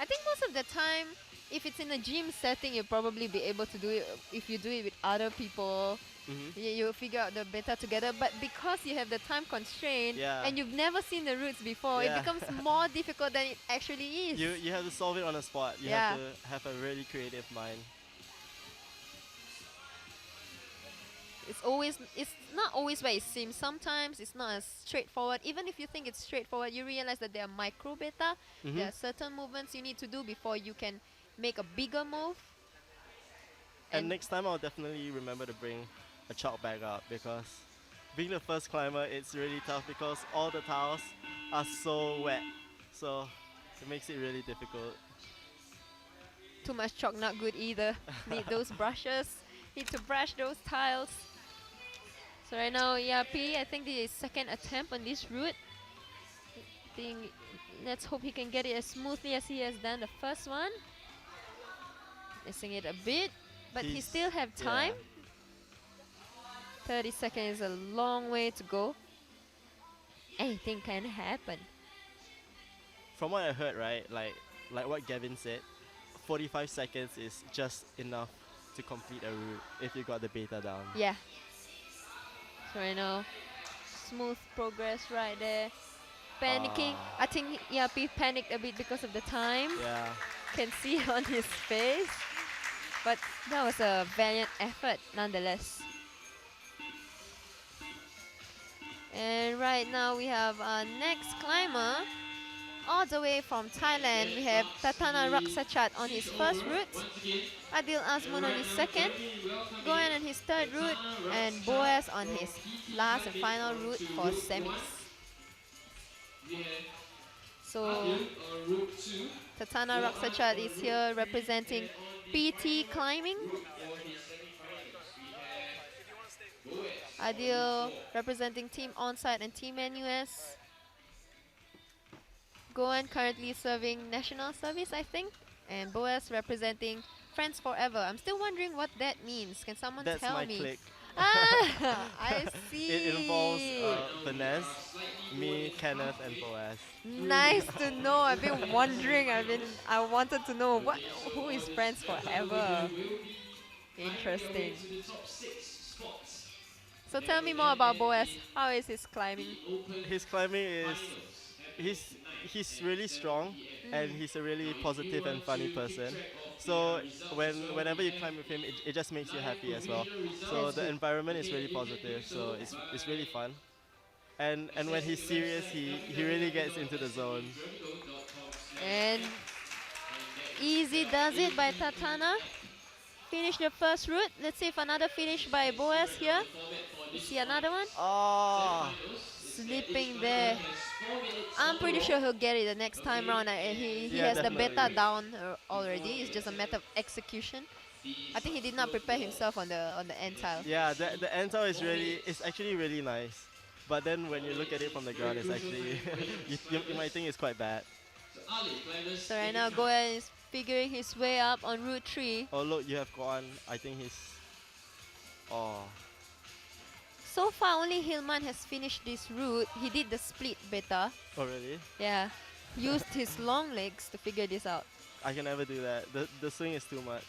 I think most of the time, if it's in a gym setting, you'll probably be able to do it. If you do it with other people,
Hmm.
you figure out the beta together. But because you have the time constraint
Yeah.
and you've never seen the routes before,
Yeah.
it becomes more difficult than it actually is.
You have to solve it on the spot. You
Yeah.
have to have a really creative mind.
It's not always where it seems. Sometimes it's not as straightforward. Even if you think it's straightforward, you realize that there are micro beta.
Mhm.
There are certain movements you need to do before you can make a bigger move.
And next time I'll definitely remember to bring a chalk bag out because being the first climber, it's really tough because all the tiles are so wet. So it makes it really difficult.
Too much chalk, not good either. Need those brushes. Need to brush those tiles. So right now, ERP, I think this is second attempt on this route. Let's hope he can get it as smoothly as he has done the first one. Missing it a bit, but he
He's-
still have
yeah.
time. 30 seconds is a long way to go. Anything can happen.
From what I heard, right, like what Gavin said, 45 seconds is just enough to complete a route if you got the beta down.
Yeah. So right now, smooth progress right there. Panicking.
Ah.
I think ERP panicked a bit because of the time.
Yeah.
Can see on his face. But that was a valiant effort nonetheless. And right now we have our next climber. All the way from Thailand, we have Tatana Raksachat on his first route, Adil Azmun on his second, Goen on his third route, and Boaz on his last and final route for semis. So Tatana Raksachat is here representing PT climbing. Adil representing Team Onsite and Team NUS. Goen currently serving national service, I think, and Boaz representing Friends Forever. I'm still wondering what that means. Can someone
That's
tell
my
me?
clique.
I see.
It involves Vanessa, me, Kenneth, and Boaz.
Nice to know. I've been wondering. I wanted to know who is Friends Forever. Interesting. So tell me more about Boaz. How is his climbing?
His climbing is he's he's really strong and he's a really positive and funny person. So whenever you climb with him, it just makes you happy as well. So
That's
the
good.
environment is really positive. So it's really fun. And when he's serious, he really gets into the zone.
And easy does it by Tatana. Finish the first route. Let's see if another finish by Boaz here. You see another one?
Oh,
Slipping there. I'm pretty sure he'll get it the next time round. He
yeah,
has the
definitely.
beta down already. It's just a matter of execution. I think he did not prepare himself on the end tile.
Yeah, the end tile is it's actually really nice. But then when you look at it from the ground, it's actually you might think it's quite bad.
So right now Goen is figuring his way up on Route 3.
Oh look, you have Guan. I think he's. Oh.
So far only Hillman has finished this route. He did the split beta.
Oh really?
Yeah. Used his long legs to figure this out.
I can never do that. The swing is too much.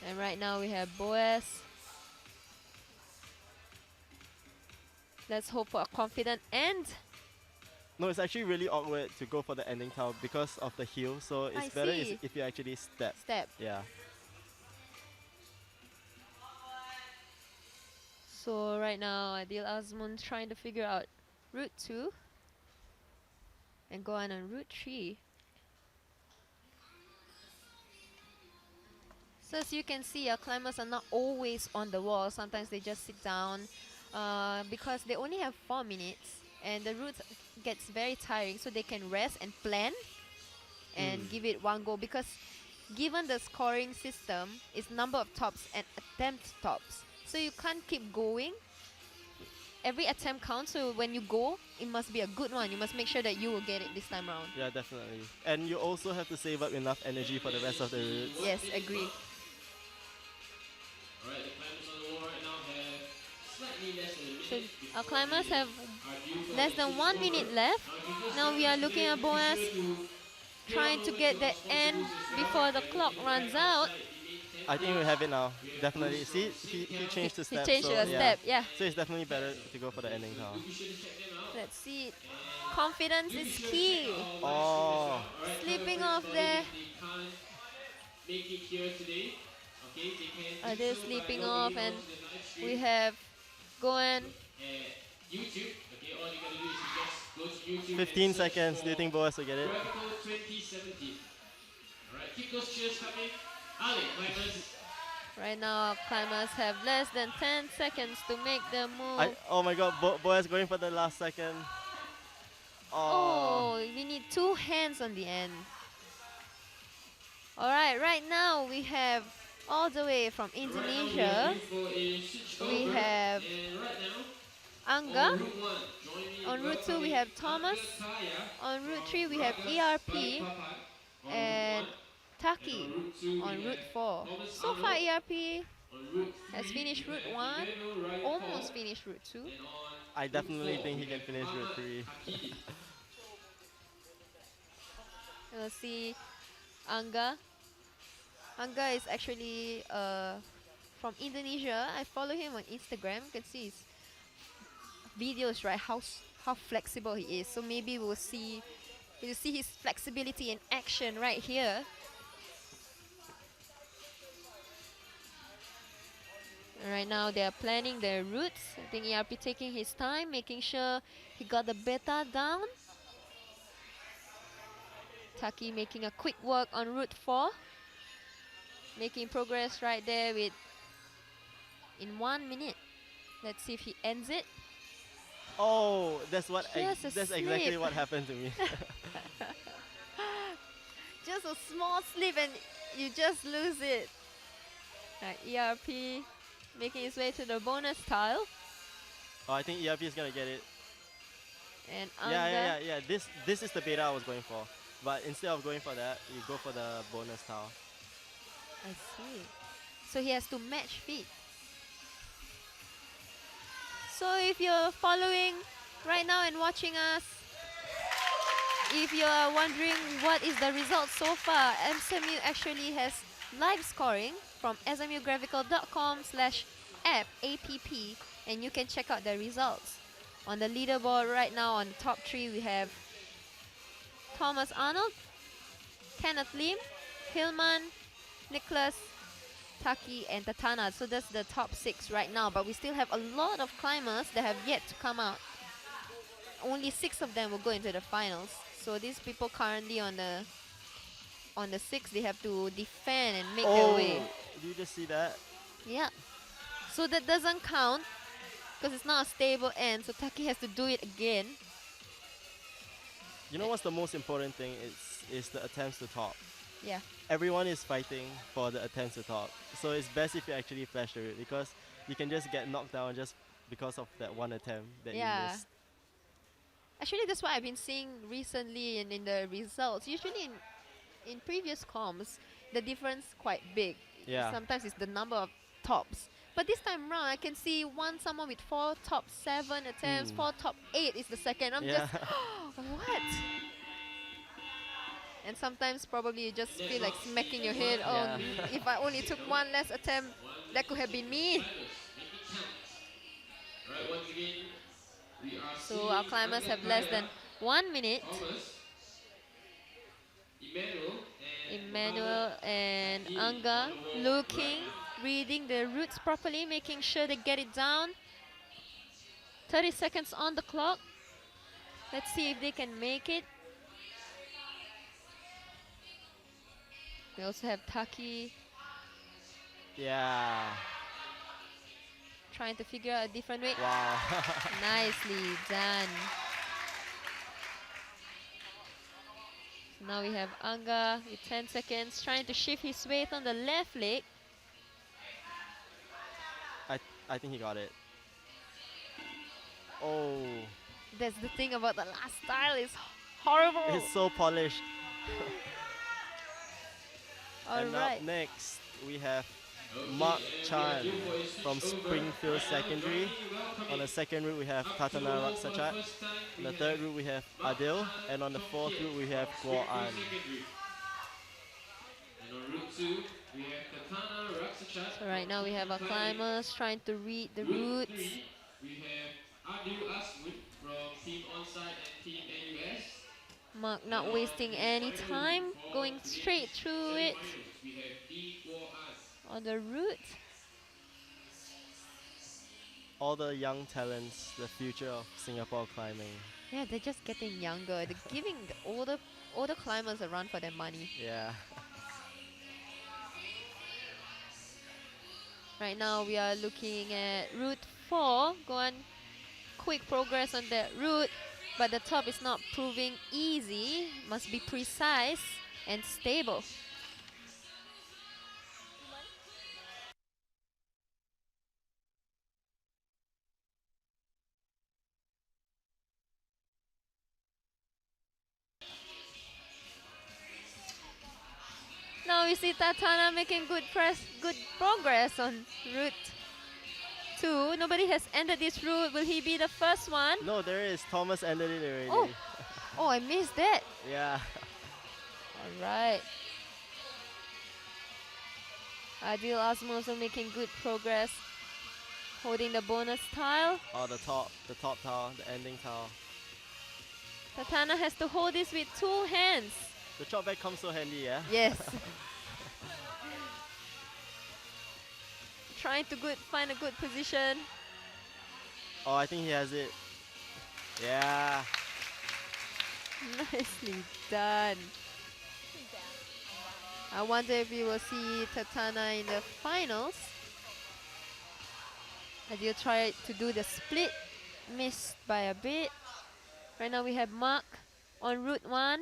And right now we have Boaz. Let's hope for a confident end.
No, it's actually really awkward to go for the ending tile because of the heel. So
I
it's better
see.
if you actually step.
Step.
Yeah.
So right now Adil Azmun trying to figure out Route 2 and go on Route 3. So as you can see, our climbers are not always on the wall. Sometimes they just sit down because they only have 4 minutes and the route gets very tiring, so they can rest and plan and give it one go, because given the scoring system, it's number of tops and attempt tops. So you can't keep going. Every attempt counts, so when you go, it must be a good one. You must make sure that you will get it this time around.
Yeah, definitely. And you also have to save up enough energy for the rest of the routes.
Yes, agree.
Alright, the climbers on the wall right now have slightly less than a minute.
So our climbers have
Are due for
less than 1 minute left. Now we are looking at Boaz trying to get the end before the clock runs out.
I think we have it now. Definitely. See, he changed the
He
step.
changed
so
the step, yeah.
So it's definitely better to go for the ending tile.
Let's see. Confidence is key.
Oh.
Slipping off there.
Make it here today. Okay, they can
They're sleeping off, and we have Goen.
YouTube. Okay, all you gotta do is you just go to YouTube.
15 seconds. Do you think Boaz will get it?
Gravical 2017. Alright, keep those cheers coming. Ali, climbers.
Right now, our climbers have less than 10 seconds to make the move.
Oh my god, Boaz going for the last second.
Oh, we need 2 hands on the end. Alright, right now we have all the way from Indonesia. We have Angga. On Route 2 we have Thomas. On Route 3 we have ERP and Taki on Route 4. So far ERP has finished Route 1, almost finished Route 2.
I definitely think he can finish Route 3.
We'll see Angga. Angga is actually from Indonesia. I follow him on Instagram. You can see his videos, right? How flexible he is. So maybe we'll see his flexibility in action right here. Right now they are planning their routes. I think ERP taking his time, making sure he got the beta down. Taki making a quick work on route 4. Making progress right there with in 1 minute. Let's see if he ends it.
Oh, that's
Just a
that's exactly
slip.
what happened to me.
Just a small slip and you just lose it. Right, ERP making his way to the bonus tile.
Oh, I think ERP is gonna get it.
And
Yeah. This is the beta I was going for, but instead of going for that, you go for the bonus tile.
I see. So he has to match feet. So if you're following right now and watching us, if you are wondering what is the result so far, SMU actually has live scoring from smugravical.com/app, and you can check out the results. On the leaderboard right now, on the top 3, we have Thomas Arnold, Kenneth Lim, Hillman, Nicholas, Taki, and Tatana. So that's the top 6 right now, but we still have a lot of climbers that have yet to come out. Only 6 of them will go into the finals. So these people currently on the 6, they have to defend and make their way.
Did you just see that?
Yeah. So that doesn't count because it's not a stable end. So Taki has to do it again.
You know what's the most important thing is the attempts to top.
Yeah.
Everyone is fighting for the attempts to top. So it's best if you actually flash through it because you can just get knocked down just because of that one attempt that you
Yeah.
missed.
Actually, that's what I've been seeing recently and in the results. Usually in previous comps, the difference quite big.
Yeah.
Sometimes it's the number of tops. But this time round, I can see someone with 4 top 7 attempts, 4 top 8 is the second. I'm
Yeah.
just, what? And sometimes probably you just feel like smacking your head. Oh,
Yeah.
if I only took one less attempt, that could have been me.
Right, once again, we are
So our
seeing
climbers have
Angga
less
Kaya,
than 1 minute.
Thomas,
Emmanuel and
Taki
Anga
on the wall
looking,
right now.
reading the routes properly, making sure they get it down. 30 seconds on the clock. Let's see if they can make it. We also have Taki
Yeah.
trying to figure out a different way.
Wow.
Nicely done. So now we have Anga with 10 seconds trying to shift his weight on the left leg.
I think he got it. Oh.
That's the thing about the last style, is horrible.
It's so polished. And up
Alright.
next we have Mark Chan from Springfield Secondary. On the second route we have Tatana Raksachat. On the third route we have Adil. And on the fourth route we have Guo An.
And on route 2, we have Katana Raksachat.
So right now we have our climbers trying to read the
Route
routes.
3, we have Adil Asmud from Team Onsite and Team NUS.
Mark not wasting any time, going straight through it
We have D Guo An.
on the route.
All the young talents, the future of Singapore climbing.
Yeah, they're just getting younger. They're giving the older climbers a run for their money.
Yeah.
Right now we are looking at route 4. Go on, quick progress on that route, but the top is not proving easy. Must be precise and stable. Now we see Tatana making good progress on route 2. Nobody has ended this route. Will he be the first one?
No, there is. Thomas ended it already.
Oh, oh, I missed that.
Yeah.
All right. Adil Azmo also making good progress, holding the bonus tile.
Oh, the top tile, the ending tile.
Tatana has to hold this with 2 hands.
The chop back comes so handy, yeah?
Yes. trying to find a good position.
Oh, I think he has it. Yeah.
Nicely done. I wonder if we will see Tatana in the finals. Adil tried to do the split, missed by a bit. Right now we have Mark on route 1.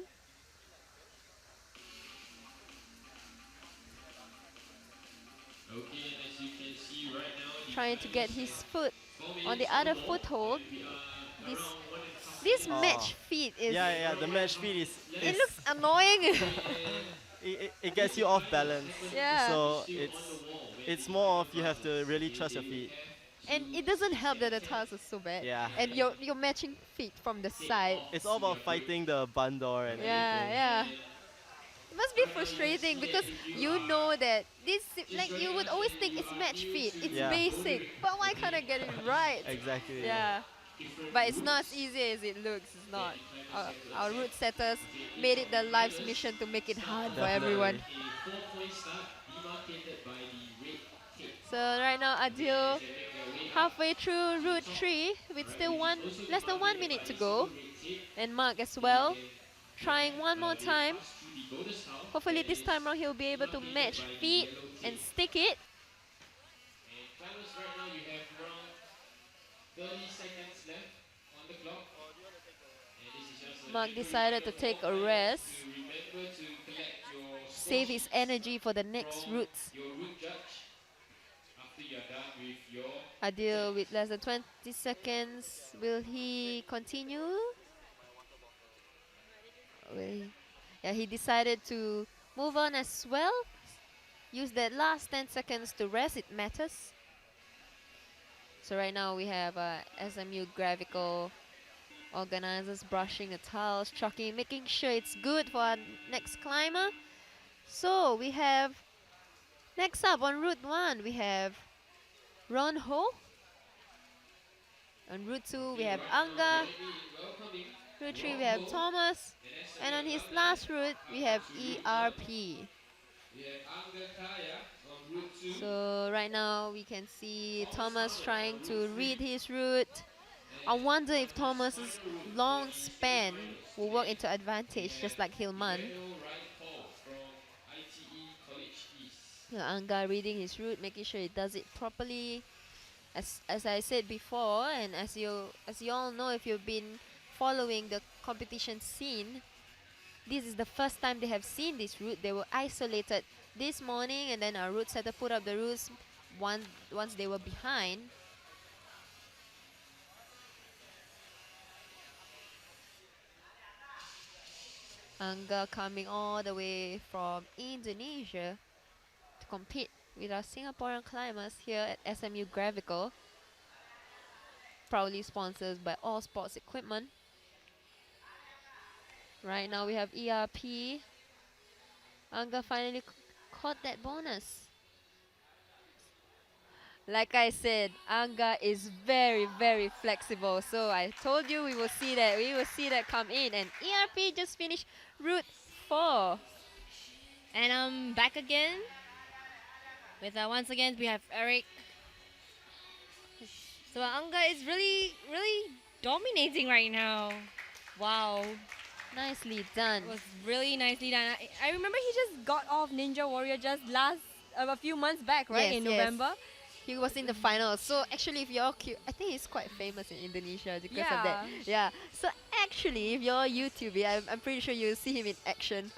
Okay, and as you can see right now, the
Trying to get
finals
his
are
foot
4
on the
minutes
other
or more,
foothold.
and we are
This
around 1.5
this
minutes.
Oh.
match feed is
Yeah, yeah. The match speed
it
is
looks annoying.
And
it gets you off balance.
Yeah.
So
still on the wall,
it's
waiting
more
for
of
the
you have
buzzer.
to really
So
trust
they
your feet.
have
And
to
it doesn't help that the
get
tiles are so bad.
Yeah.
And you're matching feet from the side.
It's all about fighting the bun door and
Yeah,
everything.
yeah.
And
It must be
right now you can
frustrating
see that
because
if you
you
are
know that this
just
like you
joining
would
us
always
and
think
you
it's
are
match
new
feet,
to
it's
Yeah.
basic,
bouldering,
but why
okay,
can't I get it right?
Exactly.
Yeah,
different
but it's not as
routes
easy as it looks. It's
that
not.
the climbers have to
Our
accept.
route setters
Okay,
made
each
it
of
their
the
life's
climbers
mission to make it
start
hard
off
for
Definitely.
everyone.
with a 4-point start demarcated by the red tape.
So right now
Okay, and as
Adil
they make their way up
halfway through
to the
route
top,
3 with
right,
still
which is also
less than 1
demarcated by
minute to
a
go,
single red tape,
and Mark as
so they
well
can
trying one more
they
time.
pass through the bonus tower
Hopefully
that
this
is
time around he'll be able to
demarcated
match
by the
feet
yellow
and
tape.
stick it.
And climbers, right now you have around 30 seconds left on the clock. And this is just a
Mark
gentle
decided
reminder
to
for all
take a
climbers
rest,
to remember to collect your score
save his
sheets
energy for the next
from
routes.
your route judge after you are done with your
Adil with
attempt.
less than 20 seconds. Will he continue? Will he? Yeah, he decided to move on as well. Use that last 10 seconds to rest. It matters. So right now we have SMU Gravical organizers brushing the tiles, chalking, making sure it's good for our next climber. So we have next up on route 1 we have Ron Ho. On route 2 we
Okay,
have
right now
Anga.
join me in welcoming
Route 3
Ron
we have
Ho,
Thomas.
an
And on
SMU
his
alumni,
last route we
coming
have
to route 1.
ERP.
We have Anga Kaya on route 2.
So right now we can see Thomas
Thomas
trying
on
to
route 3.
read his route. I
And
wonder
on
if
his
Thomas's
final route for
long
the
span
semi-finals
will work
today,
into
we
advantage just
have
like Hilman.
Emmanuel Ryan Paul from ITE College East.
Anga reading his route, making sure he does it properly. As I said before, and as you all know, if you've been following the competition scene, this is the first time they have seen this route. They were isolated this morning, and then our route setter put up the routes once they were behind. Anga coming all the way from Indonesia to compete with our Singaporean climbers here at SMU Gravical, proudly sponsored by All Sports Equipment. Right now we have ERP. Anga finally caught that bonus. Like I said, Anga is very, very flexible. So I told you we will see that. We will see that come in. And ERP just finished route 4.
And I'm back again with once again we have Eric. So Anga is really, really dominating right now. Wow,
Nicely done.
it was really nicely done. I remember he just got off Ninja Warrior just a few months back, right,
Yes,
in
yes.
November.
He was in the finals. So actually, if you're I think he's quite famous in Indonesia because of that. Yeah. So actually, if you're YouTubing, I'm pretty sure you'll see him in action.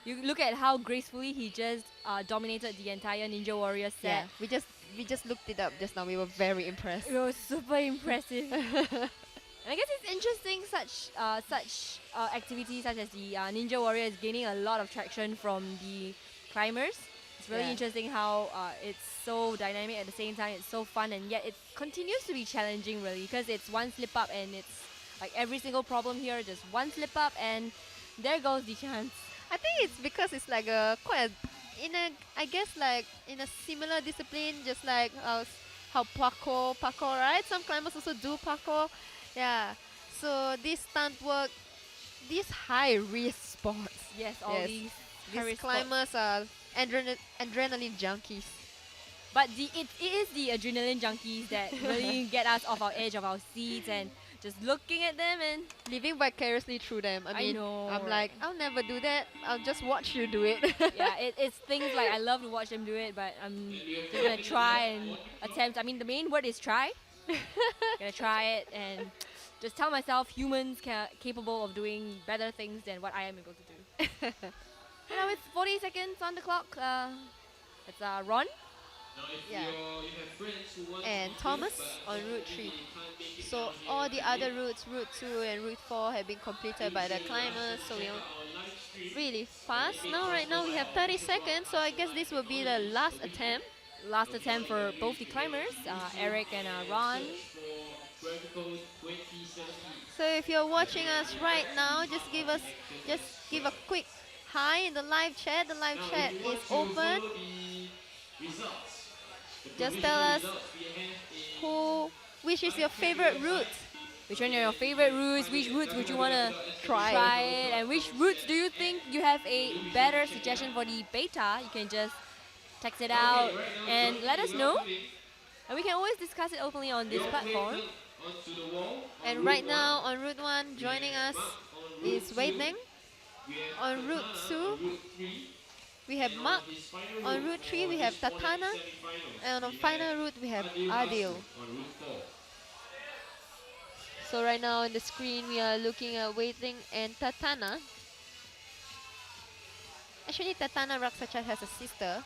You look at how gracefully he just dominated the entire Ninja Warrior
Yeah.
set.
We just looked it up just now. We were very impressed.
It was super impressive. And I guess it's interesting such activities such as the Ninja Warrior is gaining a lot of traction from the climbers. It's really
Yeah.
interesting how it's so dynamic at the same time. It's so fun, and yet it continues to be challenging, really, because it's one slip up and it's like every single problem here, just one slip up and there goes the chance.
I think it's because it's like I guess like in a similar discipline, just like how parkour, right? Some climbers also do parkour. Yeah. So this stunt work, these high risk sports.
Yes, all
Yes.
these
These
high-risk
climbers are adrenaline junkies.
But it is the adrenaline junkies that really get us off our edge of our seats and just looking at them and
Living vicariously through them. I mean,
know,
I'm
right?
like, I'll never do that. I'll just watch you do it.
Yeah, it's things like I love to watch them do it, but I'm just gonna try and attempt. I mean, the main word is try. Gonna try it and just tell myself humans capable of doing better things than what I am able to do. Now it's 40 seconds on the clock. It's Ron.
Now, if
Yeah.
you have friends who want
And
to
Thomas
compete,
on
but
Route 3.
unfortunately can't make it
So
down here
all the
today,
other routes, Route 2 and Route 4, have been completed by the climbers. So we're really fast. Now, right now, we have 30 seconds. So I guess this will be the last attempt.
Last attempt for both the climbers, Eric and Ron.
So if you're watching us right now, just give a quick hi in the live chat. The live chat is open. Just tell us which is your favorite route.
Which one are your favorite routes? Which routes would you want to
Try.
try it? And which routes do you think you have a better suggestion for the beta? You can just text it out and let us know. And we can always discuss it openly on this platform.
And right now on Route 1, joining us is Wei Teng. On Route 2, we have Mark. On Route 3, we have Tatana. And on final route, we have Adil. So right now on the screen, we are looking at Wei Teng and Tatana. Actually, Tatana Raksachat has a sister.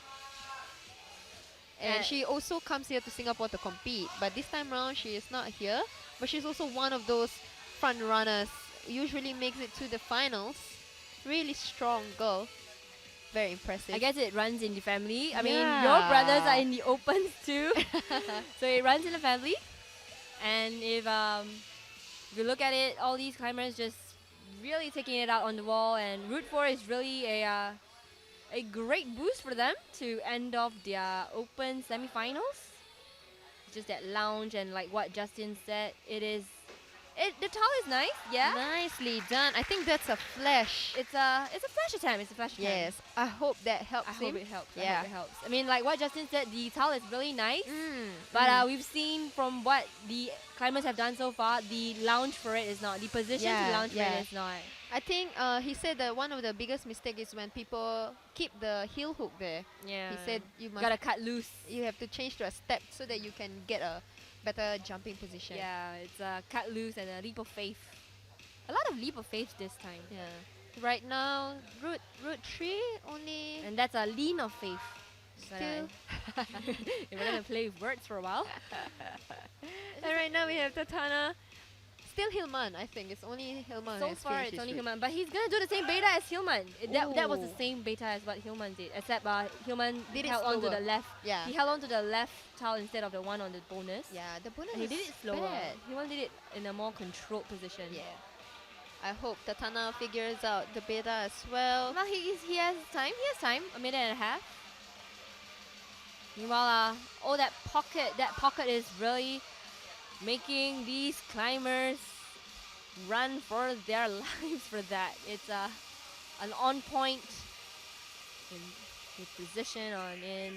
And she also comes here to Singapore to compete. But this time around, she is not here. But she's also one of those front runners. Usually makes it to the finals. Really strong girl. Very impressive.
I guess it runs in the family. I mean,
Yeah.
your brothers are in the opens too. So it runs in the family. And if you look at it, all these climbers just really taking it out on the wall. And Route 4 is really a great boost for them to end off their open semifinals. Just that lounge and like what Justin said, the towel is nice, yeah.
Nicely done. I think that's a flash.
It's a flash attempt. It's a flash attempt.
Yes. I hope that helps
I
him.
hope it helps. I
Yeah.
hope it helps. I mean, like what Justin said, the towel is really nice. But
mm.
we've seen from what the climbers have done so far, the lounge for it is not. The position to lounge for it is not.
I think he said that one of the biggest mistakes is when people keep the heel hook there.
Yeah.
He said you
gotta cut loose.
you have to change to a step so that you can get a better jumping position.
Yeah, it's a cut loose and a leap of faith. A lot of leap of faith this time.
Yeah. Right now, route 3 only
And that's a lean of faith.
still.
We're gonna play with words for a while.
And right now we have Tatana. Still Hillman, I think. It's only Hillman.
So
has
far,
finished
it's
his
only
route.
Hillman, but he's gonna do the same beta as Hillman. That was the
Ooh.
same beta as what Hillman did, except Hillman
Did it
held on to
slower.
the left.
Yeah.
He held on to the left tile instead of the one on the bonus.
Yeah, the bonus
And he did
is
it slower.
bad.
Hillman did it in a more controlled position.
Yeah. I hope Tatana figures out the beta as well.
Well, he has time. He has time. A minute and a half. Meanwhile, that pocket is really making these climbers run for their lives for that. It's an on point in position in.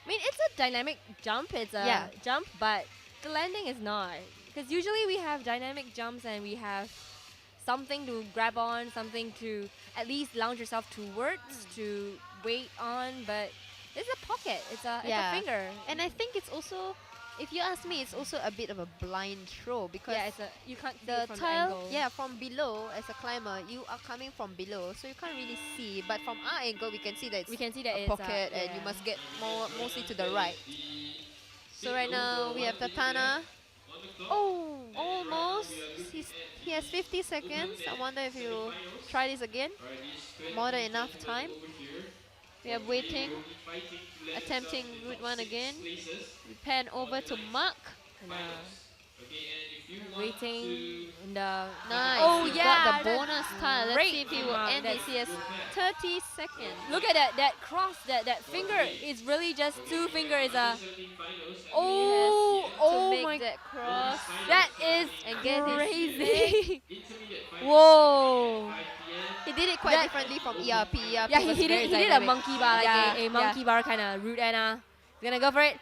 I mean, it's a dynamic jump. It's a jump, but the landing is not. Because usually we have dynamic jumps and we have something to grab on, something to at least lounge yourself towards, to wait on, but it's a pocket. It's a finger.
And I think it's also, if you ask me, it's also a bit of a blind throw because
you can't see
the
it from
tile,
the angle.
from below as a climber, you are coming from below, so you can't really see. But from our angle, we can see that it's
it's
pocket, and you must get mostly to the right. So right now we have Tatana. Oh, almost. He has 50 seconds. I wonder if you try this again. More than enough time. We are waiting, attempting route 1 again. We pan over to Mark.
And, waiting. And,
Nice.
Oh,
he
yeah,
got the
that's
bonus tile. Let's
great.
see if he will end this. He has 30 seconds.
Look at that cross, that finger. It's really just two fingers.
To make
my,
that cross.
that is
And get his
crazy. Whoa.
He did it quite differently from ERP. ERP
Yeah,
was
he
very
did a
dynamic.
monkey bar, like
Yeah,
a monkey bar kind of route, and Gonna go for it.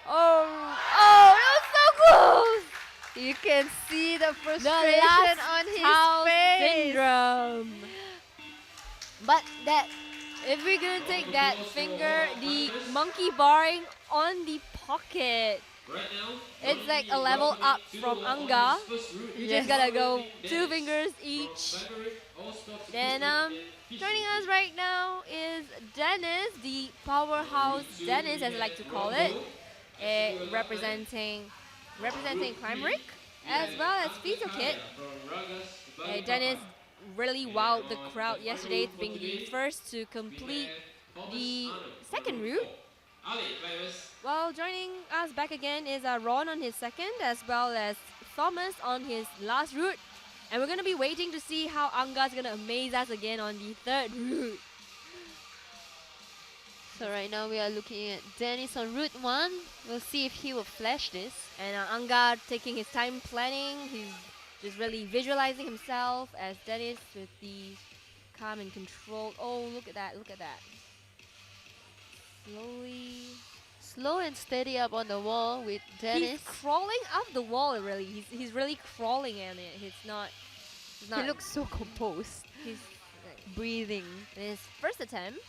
Oh, oh, that was so close.
You can see the
The
frustration
last
on his
Tao
face.
syndrome. But that, if we're gonna take that finger, the monkey barring on the pocket,
Right now,
it's
joining
like
the
a level
welcoming
up
to the
from
wall on
Anga.
his first route
You
is
just
Yes.
gotta go
Bouldering
2
Dennis
fingers
from
each.
Bouldering All-Stops
Then
Equipment and
joining
Fishing.
us right now is Dennis, the powerhouse
Route 2,
Dennis,
we
as I like
have
to call
Rumble,
it,
SMU alumni.
representing
Route 3,
Climerick,
we
as
have
well as
Uncle
Fetal Kit.
Kaya from Ragas Bali
Dennis
Papan.
really
And
wowed the
on
crowd
the final
yesterday
route
to
for
being the
today,
first to
we
complete
have Thomas
the
Arnold on
second
route
route.
4. Ali, climbers.
Well, joining us back again is Ron on his second, as well as Thomas on his last route. And we're going to be waiting to see how Anga's going to amaze us again on the third route.
So right now we are looking at Dennis on route 1. We'll see if he will flash this.
And Anga taking his time planning. He's just really visualizing himself as Dennis with the calm and controlled. Oh, look at that, look at that. Slowly.
Slow and steady up on the wall with Dennis.
He's crawling up the wall, really. He's really crawling on it. He's not.
He looks so composed.
He's
Breathing.
in his first attempt.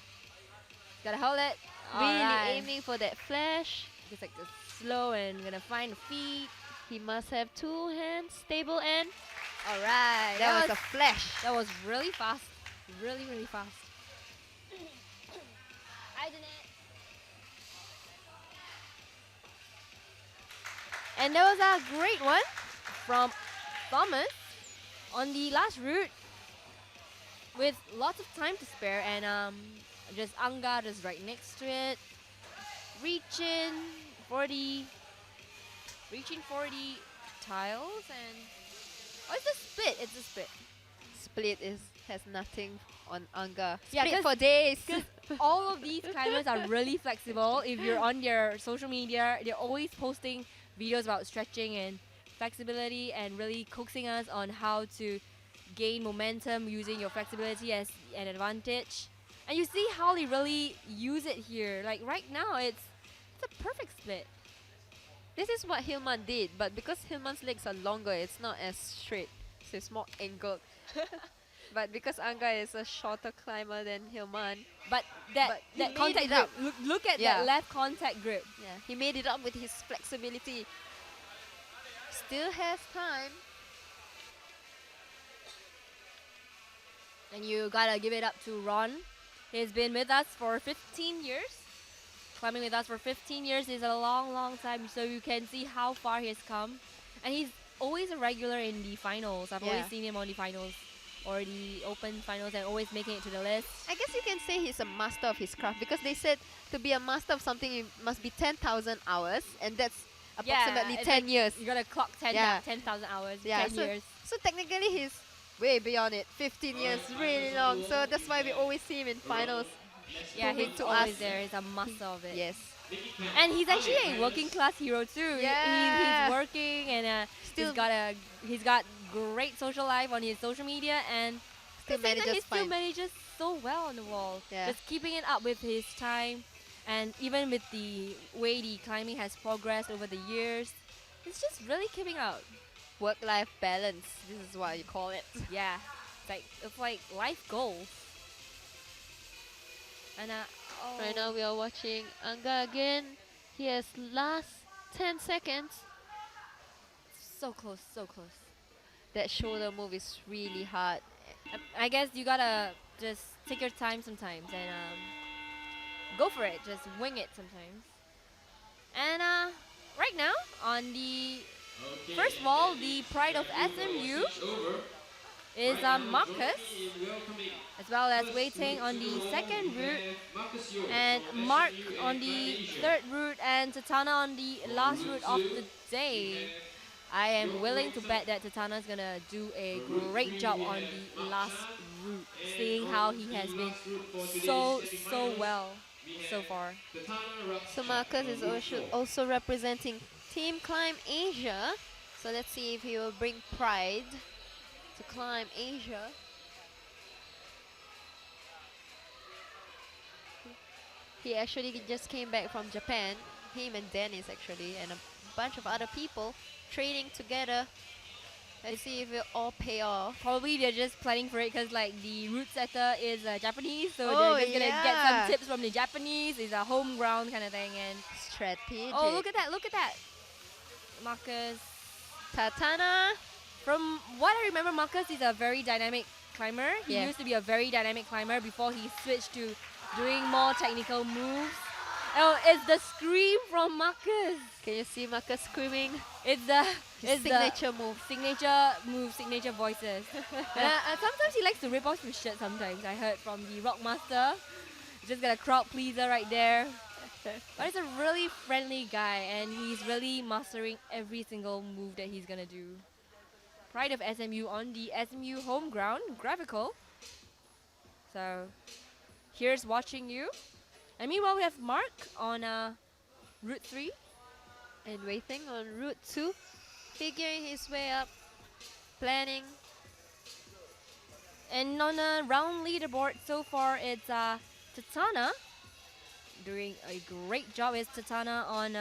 Gotta hold it.
Really
Alright.
aiming for that flash.
Just like just slow and gonna find the feet.
He must have 2 hands stable and
Alright.
that was a flash.
That was really fast. Really, really fast. I did it. And that was a great one from Thomas on the last route with lots of time to spare, and just Anga just right next to it, reaching for the tiles, and it's a spit. It's a spit.
Split has nothing on Anga.
Yeah,
Split
'cause-
for days.
Because all of these climbers are really flexible. If you're on their social media, they're always posting videos about stretching and flexibility and really coaxing us on how to gain momentum using your flexibility as an advantage. And you see how they really use it here. Like right now, it's a perfect split.
This is what Hilman did, but because Hilman's legs are longer, it's not as straight. So it's more angled. But because Anga is a shorter climber than Hilman,
But that
But he
that
made
contact
it
grip.
up.
Look at
Yeah.
that left contact grip.
yeah, he made it up with his flexibility. Still has time.
And you gotta give it up to Ron. He's been with us for 15 years. Climbing with us for 15 years is a long, long time. So you can see how far he has come. And he's always a regular in the finals. I've always
Yeah.
seen him on the finals or the open finals and always making it to the list.
I guess you can say he's a master of his craft because they said to be a master of something it must be 10,000 hours, and that's approximately
it's
10
like
years.
You gotta clock 10
Yeah.
10,000 hours,
Yeah,
10 years.
So technically he's way beyond it. 15 years, really long. So that's why we always see him in finals.
Yeah,
proving
he's
to
always
us.
there. He's a master of it.
Yes.
And he's actually a working class hero too.
Yeah.
He's working and
Still-
he's got great social life on his social media, and
Still
at the same time,
manages
he still
fine.
manages so well on the wall.
Yeah.
Just keeping it up with his time, and even with the way the climbing has progressed over the years, it's just really keeping up.
Work-life balance. This is what you call it.
Yeah, it's like life goals. And
Right now we are watching Anga again. He has last 10 seconds.
so close, so close.
That shoulder move is really hard.
I guess you gotta just take your time sometimes and go for it. Just wing it sometimes. And right now on the first wall, the pride of SMU is Marcus, as well as waiting on the second route, and Mark on the third route, and Tatana on the last route of the day. I am willing to bet that Tatana is gonna do a great job on the last route, seeing how he has been so well so far.
So Marcus is also representing Team Climb Asia. So let's see if he will bring pride to Climb Asia. He actually just came back from Japan. him and Dennis actually, and a bunch of other people training together. Let's see if it all pay off.
Probably they're just planning for it because like the route setter is Japanese, so
Oh,
they're just gonna get
yeah.
some tips from the Japanese. It's a home ground kind of thing. And
Strategic.
oh, look at that! Look at that! Marcus.
Tatana.
From what I remember, Marcus is a very dynamic climber. He
Yeah.
used to be a very dynamic climber before he switched to doing more technical moves. Oh, it's the scream from Marcus.
Can you see Marcus screaming?
It's the
His signature move.
signature voices. And sometimes he likes to rip off his shirt. Sometimes I heard from the Rockmaster. Just got a crowd pleaser right there. But he's a really friendly guy, and he's really mastering every single move that he's gonna do. Pride of SMU on the SMU home ground, Gravical. So here's watching you. And meanwhile, we have Mark on Route 3.
And waiting on Route 2. Figuring his way up. Planning.
And on a round leaderboard so far, it's Tatana doing a great job. It's Tatana on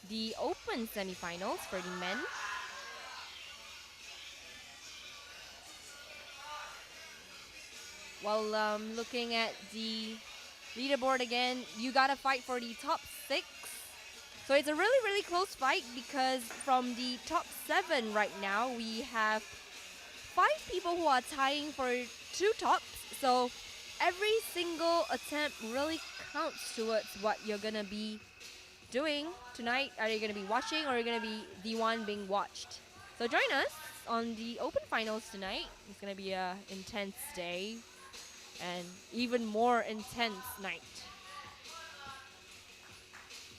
the open semifinals for the men. While looking at the leaderboard again, you gotta fight for the top 6. So it's a really, really close fight because from the top 7 right now, we have 5 people who are tying for 2 tops. So every single attempt really counts towards what you're gonna be doing tonight. Are you gonna be watching or are you gonna be the one being watched? So join us on the open finals tonight. It's gonna be an intense day and even more intense night.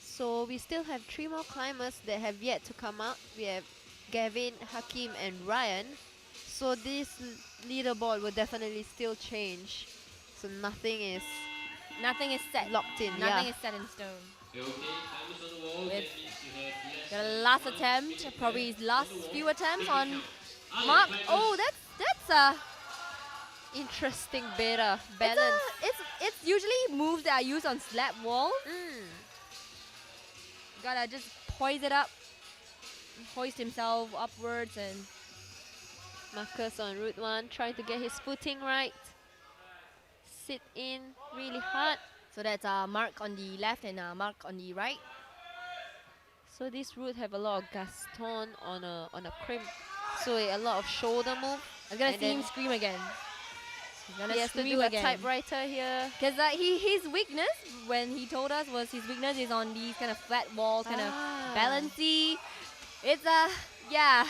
So we still have 3 more climbers that have yet to come out. We have Gavin, Hakim and Ryan. So this leaderboard will definitely still change. So nothing is
set.
locked in.
Nothing
Yeah.
is set in stone.
Okay, timers on the wall.
With
That means you have less
The last
than
attempt,
1 minute
probably
left
his last
on the
few
wall.
attempts
Take it
on
counts.
Mark.
Climbers.
Oh, that's
Interesting beta
it's,
balance.
it's usually moves that are used on slab wall.
Mm.
Gotta just poise it up, hoist himself upwards, and
Marcus on Route 1 trying to get his footing right. Sit in really hard.
so that's Mark on the left and Mark on the right.
So this route have a lot of Gaston on a crimp. So a lot of shoulder move.
I'm gonna
And
see him
then
scream again. He's gonna
He has to
scream
do a
again.
typewriter here.
Because his weakness, when he told us, was his weakness is on these kind of flat walls, kind of
Ah.
balancy. It's yeah.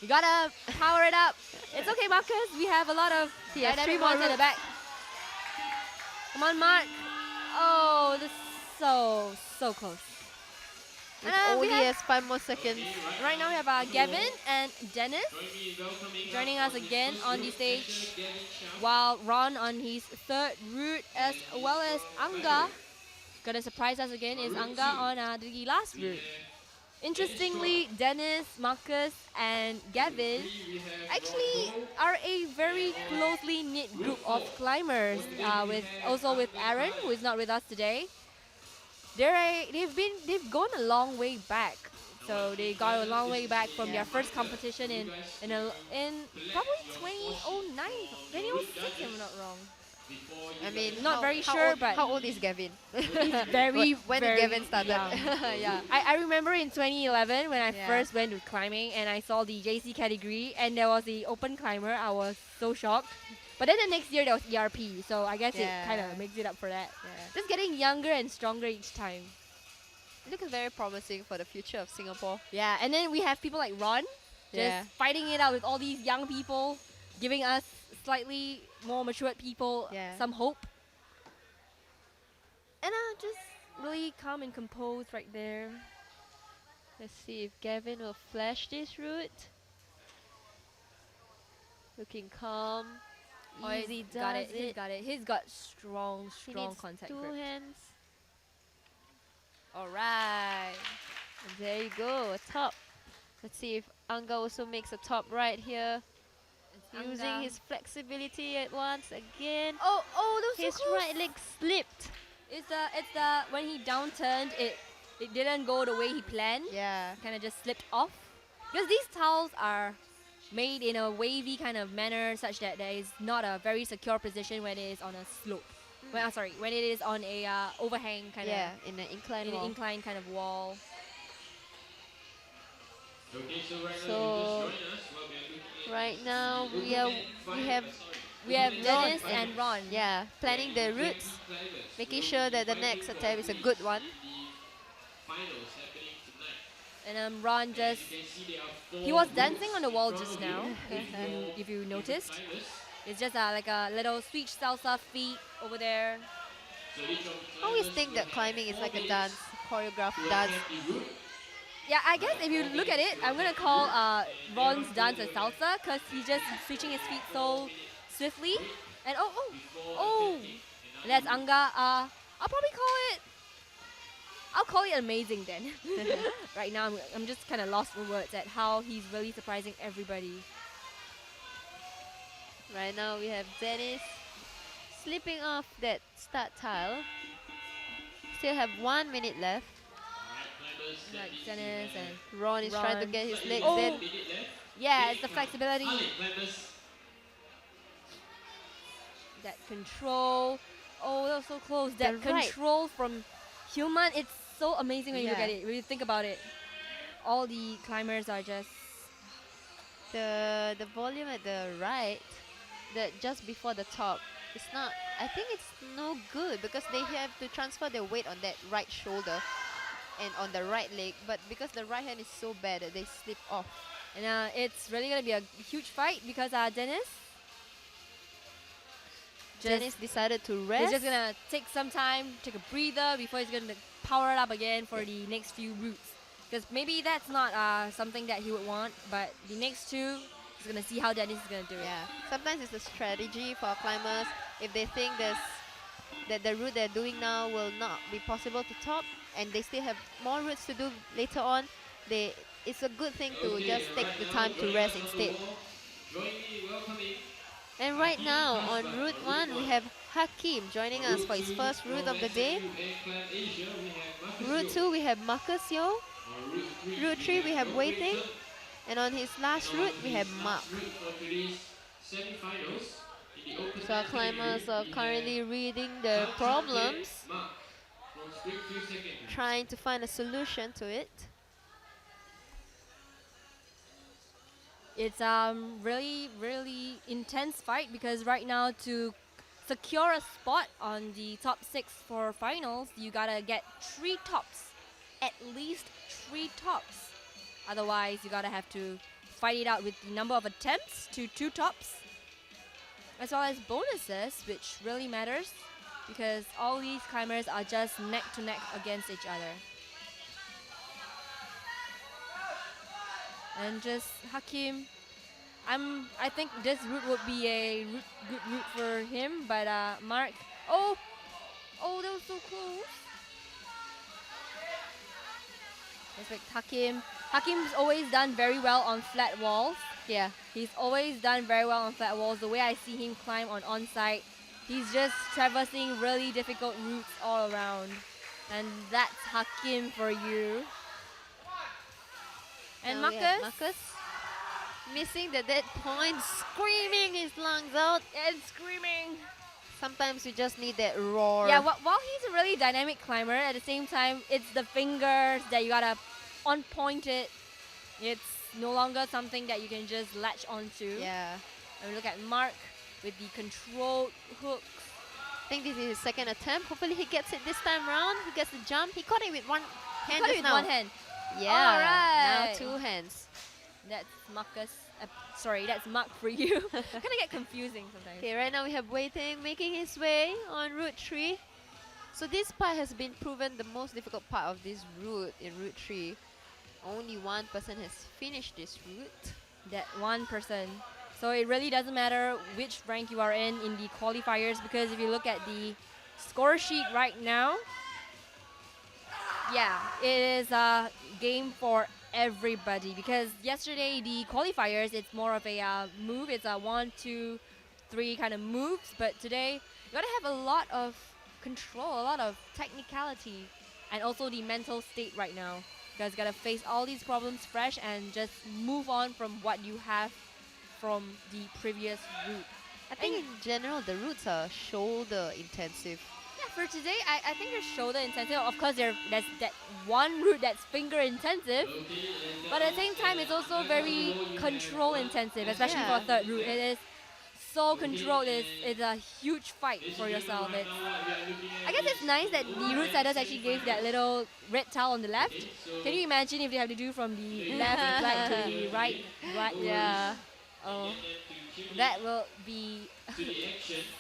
You gotta power it up. It's okay, Marcus. We have a lot of
He has
dynamic
3 more
ones at the
routes.
back. Come on, Mark. Oh, this is so close.
With
And, we
only
have-
has 5 more seconds.
Okay,
Right now we have Gavin and Dennis
Join me in welcoming
joining
up
us
on the
again
first
on the
route,
stage,
Commissioner Gavin Shaw.
while Ron on his 3rd route, as well as Anga. Gonna surprise us again is Anga on the last route. Interestingly, Dennis, Marcus, and Gavin
We have
actually
Rongo.
are a very closely knit group of climbers. With Aaron, who is not with us today. They've gone a long way back. So they got a long way back from their first competition in probably 2009, 2006 if I'm not wrong.
Before you
I mean,
Not
how-
very
how
sure,
old-
but-
how old is Gavin?
He's very
when
very
did Gavin start?
young.
Yeah.
I remember in 2011 when I
Yeah.
first went to climbing and I saw the JC category and there was the open climber. I was so shocked. But then the next year there was ERP, so I guess it kind
Yeah.
of makes it up for that.
Yeah.
Just getting younger and stronger each time.
Looks very promising for the future of Singapore.
Yeah, and then we have people like Ron just
Yeah.
fighting it out with all these young people, giving us slightly more matured people
Yeah.
some hope. And just really calm and composed right there.
Let's see if Gavin will flash this route. Looking calm. Easy does
got it.
it.
He's got it. He's got strong
He needs
contact
2
grip.
hands.
All right.
And there you go, a top. Let's see if Anga also makes a top right here. Using
Anga.
his flexibility at once again.
Oh, that was
His
so close.
right leg slipped.
It's the when he downturned, it it didn't go the way he planned.
Yeah.
Kind of just slipped off. Because these tiles are made in a wavy kind of manner such that there is not a very secure position when it is on a slope. When it is on a overhang kind
Yeah,
of,
in an incline
in an
wall.
incline kind of wall.
Okay, so right now, if you just
So
join us, what we are looking at
right
is
now
the
we
open end
have
We have
open end
Dennis
fighters.
and Ron.
yeah, planning the routes,
Climbers
making
will
sure
be
that the
fighting
next
for
attempt is a
place
good one.
in the finals happening tonight.
And Ron
And
just,
as you can see, there are 4
he was
routes
dancing on the
in
wall
front
just
of
now,
you
if you
for
noticed.
the climbers.
It's just like a little switch salsa feet over there.
So each of the
I always
climbers
think
will
that
have
climbing is
4
like a
minutes
dance, choreographed
to
dance.
attempt the route.
Yeah, I guess if you look at it, I'm gonna call Ron's dance a salsa because he's just switching his feet so swiftly. And oh, that's Anga. I'll call it amazing then. Right now, I'm just kind of lost for words at how he's really surprising everybody.
Right now we have Dennis slipping off that start tile. Still have 1 minute left.
Like Dennis and
Ron is trying to
Ron.
get his legs
Oh.
in.
Yeah, it's the flexibility,
Climbers,
that control. Oh, that was so close. That
The right.
control from Human, it's so amazing when you look
Yeah.
at it. When you think about it, all the climbers are just.
The volume at the right, that just before the top, it's not. I think it's no good because they have to transfer their weight on that right shoulder and on the right leg. But because the right hand is so bad that they slip off.
And it's really gonna be a huge fight because Dennis.
Dennis decided to rest.
He's just gonna take some time, take a breather before he's gonna power it up again for the next few routes. Because maybe that's not something that he would want, but the next two, he's gonna see how Dennis is gonna do it.
Yeah, sometimes it's a strategy for climbers. If they think that the route they're doing now will not be possible to top, and they still have more routes to do later on, it's a good thing to just take the time to rest instead. And right now on Route 1 we have Hakim joining us for his first route of the day. Route 2 we have Marcus Yo. Route 3 we have Wei Ting. And on his last route we have Mark. So our climbers are currently reading the problems, trying to find a solution to it.
It's really intense fight because right now to secure a spot on the top 6 for finals, you gotta get 3 tops, at least 3 tops. Otherwise, you gotta have to fight it out with the number of attempts to 2 tops, as well as bonuses, which really matters because all these climbers are just neck to neck against each other. And just Hakim, I think this route would be a good route for him, but Mark, oh, that was so close. Respect Hakim. Hakim's always done very well on flat walls.
Yeah.
He's always done very well on flat walls. The way I see him climb on onsite, he's just traversing really difficult routes all around. And that's Hakim for you. And
Now we have
Marcus?
Marcus missing the dead point, screaming his lungs out.
And screaming.
Sometimes you just need that roar.
Yeah, while he's a really dynamic climber, at the same time, it's the fingers that you gotta on-point it. It's no longer something that you can just latch onto.
Yeah.
And we look at Mark with the controlled hooks.
I think this is his second attempt. Hopefully he gets it this time round. He gets the jump. He caught it with one hand
Cut it
just
with
now.
one hand.
Yeah.
Alright.
Now 2 hands.
That's Marcus. Sorry, that's Mark for you. Kind of get confusing sometimes.
Okay, right now we have Wei Ting making his way on Route 3. So this part has been proven the most difficult part of this route in Route 3. Only one person has finished this route.
That one person. So it really doesn't matter which rank you are in the qualifiers, because if you look at the score sheet right now, yeah, it is a game for everybody, because yesterday the qualifiers, it's more of a move. It's a 1, 2, 3 kind of moves, but today you gotta have a lot of control, a lot of technicality, and also the mental state right now. You guys gotta face all these problems fresh and just move on from what you have from the previous route.
I think in general the routes are shoulder intensive.
Yeah, for today, I think there's shoulder intensive. Of course, there's that one route that's finger intensive, but at the same time, it's also very control intensive, especially for
Yeah.
third route. It is so controlled. It's a huge fight for yourself. I guess it's nice that the route setters actually gave that little red towel on the left. Can you imagine if they have to do from the left flag to the right?
Yeah.
Oh, that will be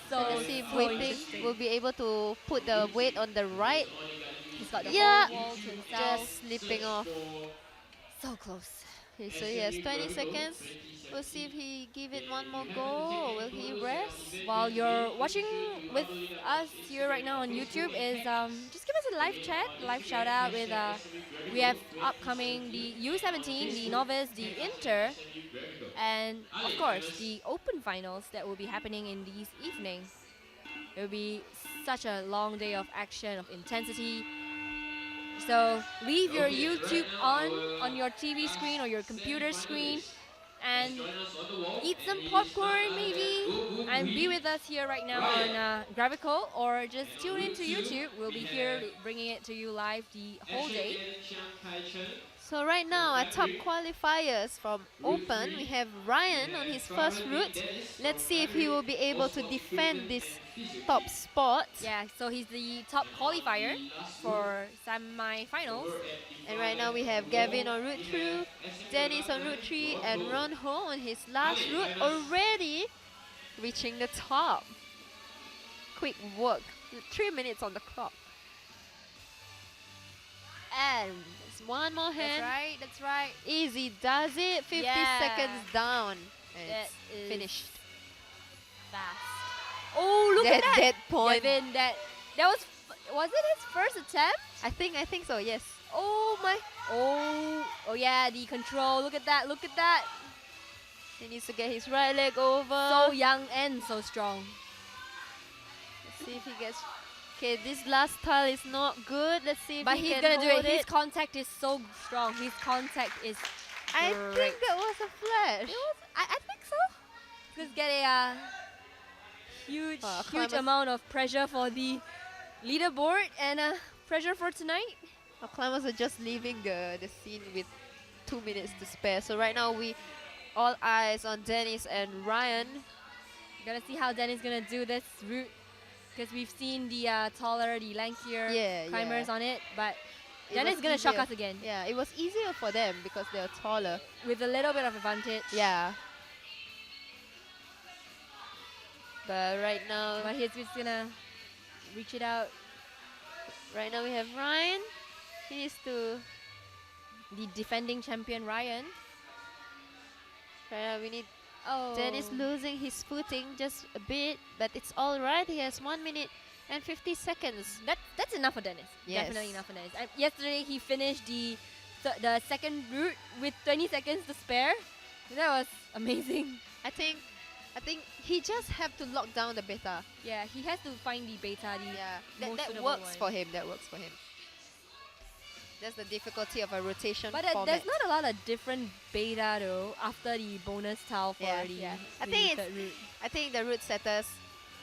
so.
Let's see if
so
Wei Ping
interesting.
will be able to put the weight on the right.
He's got the
Yeah,
whole wall to himself.
just slipping off.
So close.
Okay, so he has 20 seconds. We'll see if he give it one more go or will he rest?
While you're watching with us here right now on YouTube, is just give us a live chat, live shout out with we have upcoming the U17, the novice, the inter, and of course the open finals that will be happening in these evenings. It will be such a long day of action, of intensity. So leave your YouTube on your TV screen or your computer screen and eat some popcorn maybe and be with us here right now on Gravical, or just tune into YouTube. We'll be here bringing it to you live the whole day.
So right now our top qualifiers from Open, we have Ryan on his first route. Let's see if he will be able to defend this top spot.
Yeah, so he's the top qualifier for semi-finals.
And right now we have Gavin on route 2, Dennis on route 3, and Ron Ho on his last route, already reaching the top. Quick work, 3 minutes on the clock. And there's one more hand.
That's right.
Easy does it, 50
Yeah.
seconds down. And
That
it's
is
finished.
Fast. Oh, look at that!
That point.
Gavin, that was it his first attempt?
I think so, yes.
Oh my! Oh yeah, the control. Look at that! Look at that!
He needs to get his right leg over.
So young and so strong.
Let's see if he gets. Okay, this last tile is not good. Let's see if
But
he
he's
can
gonna do
hold
it. His contact is so strong. His contact is
I
great.
think that was a flash.
I think so. Just get a huge
Climbers-
amount of pressure for the leaderboard and pressure for tonight.
Our climbers are just leaving the scene with 2 minutes to spare. So right now we all eyes on Dennis and Ryan.
Gotta see how Dennis gonna do this route, because we've seen the taller, the lankier
Yeah,
climbers
yeah.
on it, but
It
Dennis
was
gonna shock
easier.
us again
Yeah, it was easier for them because they're taller.
with a little bit of advantage.
Yeah. But right now,
But he's just gonna reach it out.
right now we have Ryan. He needs to.
The defending champion Ryan.
Right now we need
Oh,
Dennis losing his footing just a bit, but it's all right. He has 1 minute and 50 seconds.
That's enough for Dennis.
Yes.
Definitely enough for Dennis. Yesterday he finished the second route with 20 seconds to spare. That was amazing.
I think he just have to lock down the beta.
Yeah, he has to find the beta.
Yeah,
most
that
suitable
works
one.
for him. That works for him. That's the difficulty of a rotation
But
format.
there's not a lot of different beta though after the bonus tile for
Yeah,
the
yeah. I
the
think it's-
third route.
I think the route setters,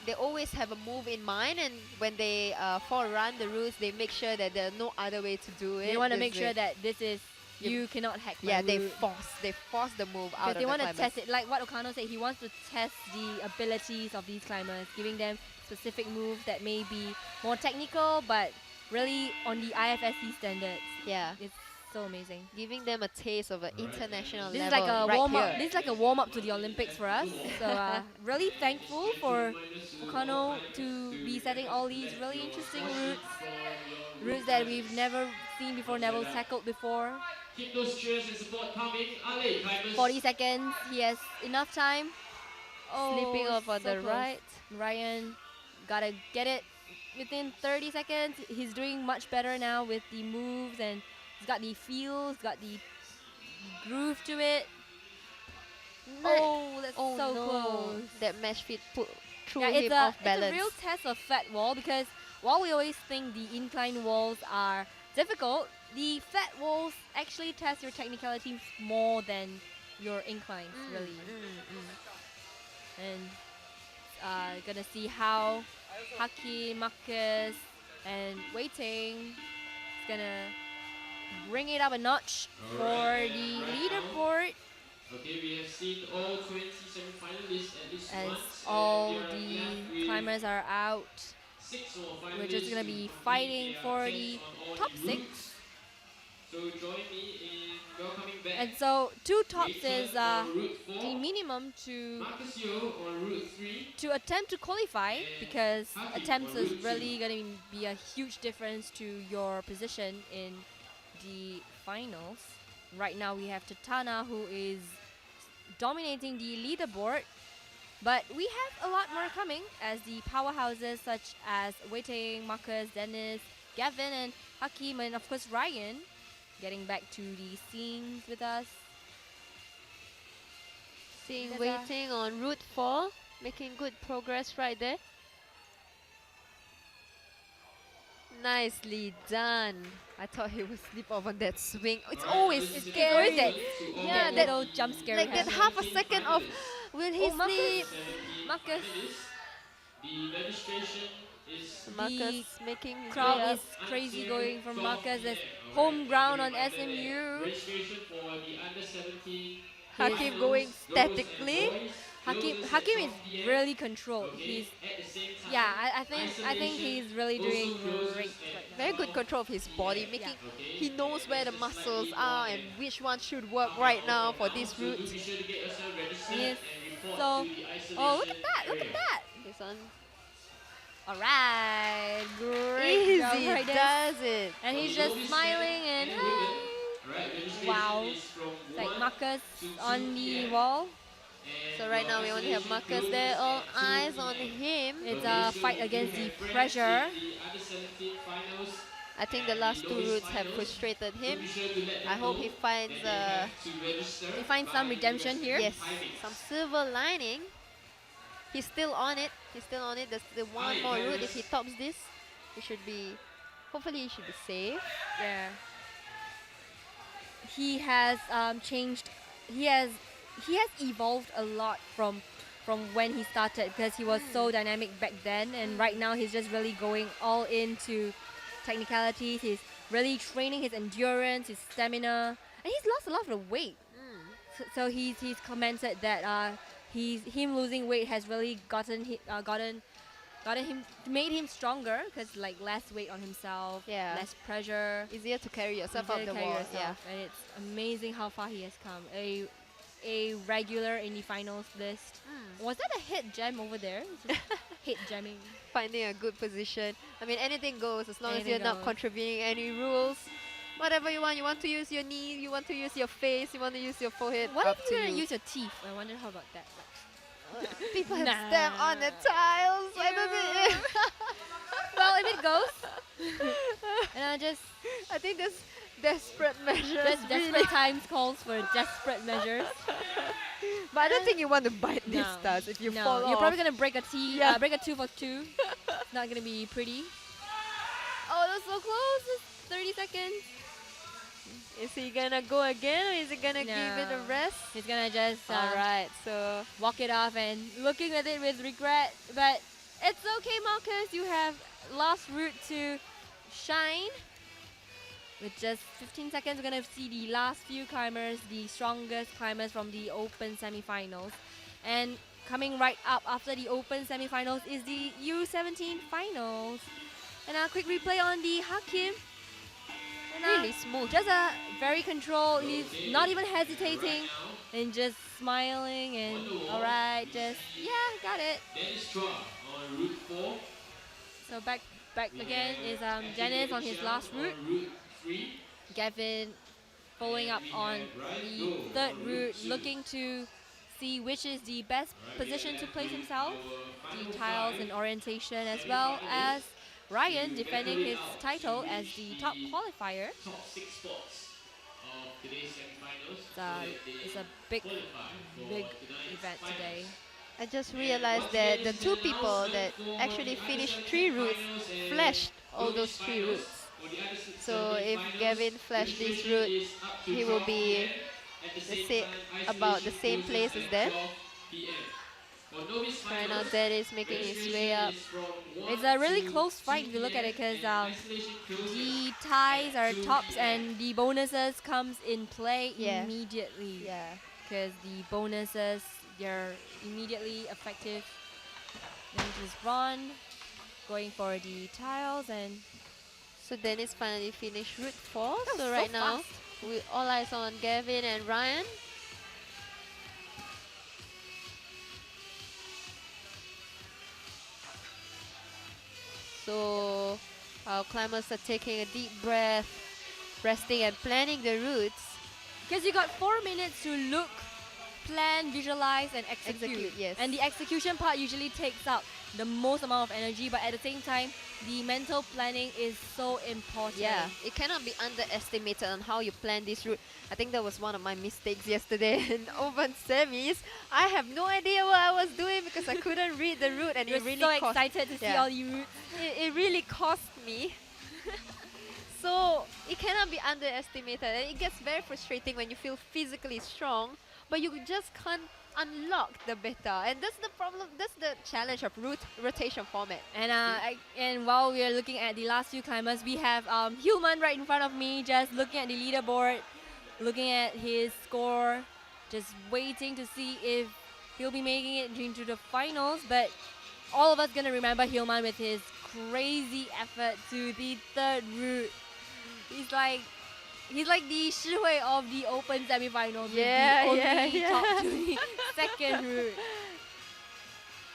they always have a move in mind, and when they forerun the routes, they make sure that there's no other way to do it.
They want to
This
make
is
sure
it.
that this is you cannot hack my
Yeah, they
route.
force the move out
Because
of
they
the
want to
climbers.
test it, like what Okano said. He wants to test the abilities of these climbers, giving them specific moves that may be more technical, but really on the IFSC standards.
Yeah,
It's so amazing.
giving them a taste of an international
This is
level
like a
right
warm up.
here.
This is like a warm up to the Olympics for us. So really thankful for Okano to be setting all these really interesting routes that we've never seen before, never tackled before.
Keep those cheers and support coming. Ale, climbers.
40 seconds. He has enough time. Oh,
Slipping off on
so
the
close.
right.
Ryan gotta get it within 30 seconds. He's doing much better now with the moves, and he's got the feel, he's got the groove to it. Oh, that's
Oh
so
no,
close.
that mesh fit threw
Yeah,
him off
it's a
balance.
real test of flat wall, because while we always think the incline walls are difficult. The flat walls actually test your technicality more than your inclines, really. And gonna see how Haki, Marcus, and Waiting is gonna bring it up a notch for
Alright,
the
and right
leaderboard,
now, okay, we have seen all 20 semi-finalists at least
as
once, and
all
we are
the
left with
climbers are out.
6 more
We're just
finalists
gonna
to
be
complete
fighting
their
for
attempts
the
on all
top
the
6.
routes. So join me in welcoming back
And so 2 tops
Rachel
is
on Route
the
4,
minimum to
Marcus Yo on Route 3,
attempt to qualify,
and
because
Haki
attempts
on
is
Route 2.
really gonna be a huge difference to your position in the finals. Right now we have Tatana, who is dominating the leaderboard, but we have a lot more coming, as the powerhouses such as Waiting, Marcus, Dennis, Gavin, and Hakim, and of course Ryan getting back to the scenes with us.
Seeing
There's
Waiting on Route 4, making good progress right there. Nicely done. I thought he would slip off on that swing. It's
Alright,
always
ladies and
scary.
that-
gentlemen, to all
yeah,
of
that
little jump scare
like that
happens.
half a
17
second of
finalists,
will he
Oh, Marcus.
slip?
17
Marcus.
finalists. The registration is
Marcus making his
Crowd
way up.
is crazy
until
going from
12
Marcus. There's
p.m.,
home
alright?
ground
Just
on
a reminder that
SMU.
registration for the under 17
His-
Hakim
finals,
going
girls and
statically.
boys,
Hakim
closes at
Hakim
12
is
p.m.,
really controlled.
okay?
He's
At the same time,
I think
isolation
he's really
also
doing
closes
great
at
right now.
Very good
12
control of his body,
p.m.,
making
okay?
he knows
And
where the
that's a
muscles
slightly
are
more
and
than
which one should work
half
right
an
now
hour
for
from
this
now.
route.
So do be sure to get yourself registered
Yes.
and report
So,
to the isolation
oh, look at that! Look
area.
at that!
This one
Alright, great
easy
job right there.
does it.
And
For
he's
the
just
novice
smiling
men
and
and women,
hi.
alright, registration
Wow.
is from
It's like
1
Marcus
to 2
on the
p.m.
wall.
and
So right
your
now we only have
isolation
Marcus
closes
there, all
at 2
eyes on
p.m.
him.
It's
Okay,
a
so
fight
if
against
you
the
have friends
pressure.
in the under 17 finals
I think the
and
last two
Novice
routes have
Finals,
frustrated
do
him.
be sure to let them
I hope
know
he finds
that they have to register
He finds some
by the
redemption
rest
here.
of the
yes,
timings.
some silver lining. He's still on it. He's still on it. There's the one
Hi,
more route.
guys.
If he tops this, he should be. Hopefully, he should be safe.
Yeah. He has changed. He has evolved a lot from when he started, because he was so dynamic back then, and right now he's just really going all into technicalities. He's really training his endurance, his stamina, and he's lost a lot of the weight. So he's commented that him losing weight has really gotten him, made him stronger, because like less weight on himself,
Yeah.
less pressure.
Easier to carry yourself
Easier
up
to
the
carry
wall.
yourself, and it's amazing how far he has come. A regular in the finals list. Was that a hit gem over there? Just hit gemming.
Finding a good position. I mean, anything goes as long as
Anything
you're not
goes.
contravening any rules. Whatever you want. You want to use your knee. You want to use your face. You want to use your forehead.
What
up
if
to
you're gonna
you.
use your teeth? I wonder how about that.
People have
Nah.
stamped on the tiles. I don't think.
Well, if it goes, and I just
I think that's desperate measures.
desperate
really.
times calls for desperate measures.
But I don't think you want to bite these
No.
stars if you
No,
fall
you're
off.
probably gonna break a teeth,
Yeah.
break a tooth or two. It's not gonna be pretty. Oh, that's so close. It's 30 seconds.
Is he gonna go again or is he gonna give it a
No.
rest?
He's gonna just
Alright, so
walk it off and looking at it with regret. But it's okay, Marcus. You have last route to shine. With just 15 seconds, we're gonna see the last few climbers, the strongest climbers from the Open semifinals. And coming right up after the Open semifinals is the U17 finals. And a quick replay on the Hakim. And
really smooth.
just a very controlled. He's
Okay,
not even
and
hesitating
right now,
and just smiling and
on the wall,
alright,
you
just
see
got it.
Dennis Chua on Route 4.
So back
We
again
have
is
Ashley
Janice on his
Chiang
last route.
on Route 3.
Gavin following
And
up
we
on
have Ryan
the
Goh
third
on
route,
Route 2.
looking to see which is the best
Alright, we
position
are
to
left
place
with
himself.
our
The
final
tiles
five
and orientation, as well as Ryan defending his title as the top qualifier.
top 6 spots of today's semi-finals.
It's
so
a,
that they
it's a big,
qualify for
big
tonight's
event
finals.
today.
I just realized that the two people that actually finished 3 routes flashed all those 3 routes.
For the under
So
17
if
finals,
Gavin flashed this
registration
route,
is up to
he will
12
be
p.m. At the
the
same
sa-
time,
about the
isolation
same
closes
place as
at
them.
12 p.m. For Novice
So right now
Finals,
that is making his way
registration
up.
is from 1
It's a really
to
close
2
fight if you look at
p.m.
it, because
and isolation closes
the ties
at
are
2
tops
p.m.
and the bonuses comes in play
Yeah.
immediately.
Yeah.
Because the bonuses, they're immediately effective. Then just run, going for the tiles, and
So Dennis finally finished route 4.
that was
So
so
right now,
fast.
we all eyes on Gavin and Ryan. So our climbers are taking a deep breath, resting and planning the routes.
Because you got 4 minutes to look, plan, visualize, and execute.
Execute, yes.
And the execution part usually takes up the most amount of energy, but at the same time, the mental planning is so important.
Yeah, it cannot be underestimated on how you plan this route. I think that was one of my mistakes yesterday in open semis. I have no idea what I was doing because I couldn't read the route, and
You're
it really
so
cost.
excited to see
Yeah.
all the routes.
It really cost me. So it cannot be underestimated, and it gets very frustrating when you feel physically strong, but you just can't unlock the beta, and that's the problem. That's the challenge of rotation format.
And while we are looking at the last few climbers, we have Hillman right in front of me, just looking at the leaderboard, looking at his score, just waiting to see if he'll be making it into the finals. But all of us gonna remember Hillman with his crazy effort to the third route. He's like the Shihui of the open semifinals.
Yeah,
with the
yeah,
only
yeah.
top to the second route.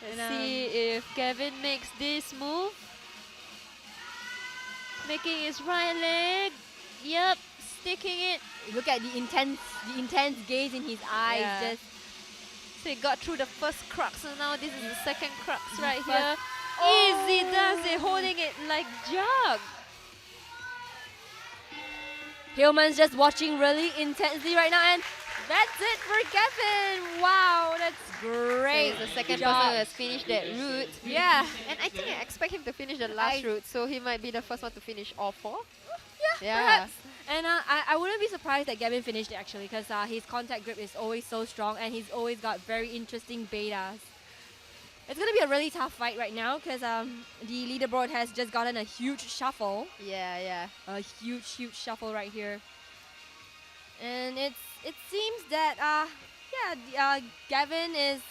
Let's
And,
see if Gavin makes this move. Making his right leg. Yep, sticking it.
Look at the intense gaze in his eyes.
Yeah.
Just
So he got through the first crux, and now this is the second crux right
First-
here. Easy does it, holding it like jug.
Hillman's just watching really intensely right now, and that's it for Gavin. Wow, that's
So
great.
he's the second
job.
person who has finished that route.
Yeah.
And I think I expect him to finish the last
I-
route, so he might be the first one to finish all 4.
Yeah, perhaps. And I wouldn't be surprised that Gavin finished it actually, because his contact grip is always so strong, and he's always got very interesting betas. It's gonna be a really tough fight right now, because the leaderboard has just gotten a huge shuffle,
Yeah.
a huge shuffle right here, and it seems that Gavin is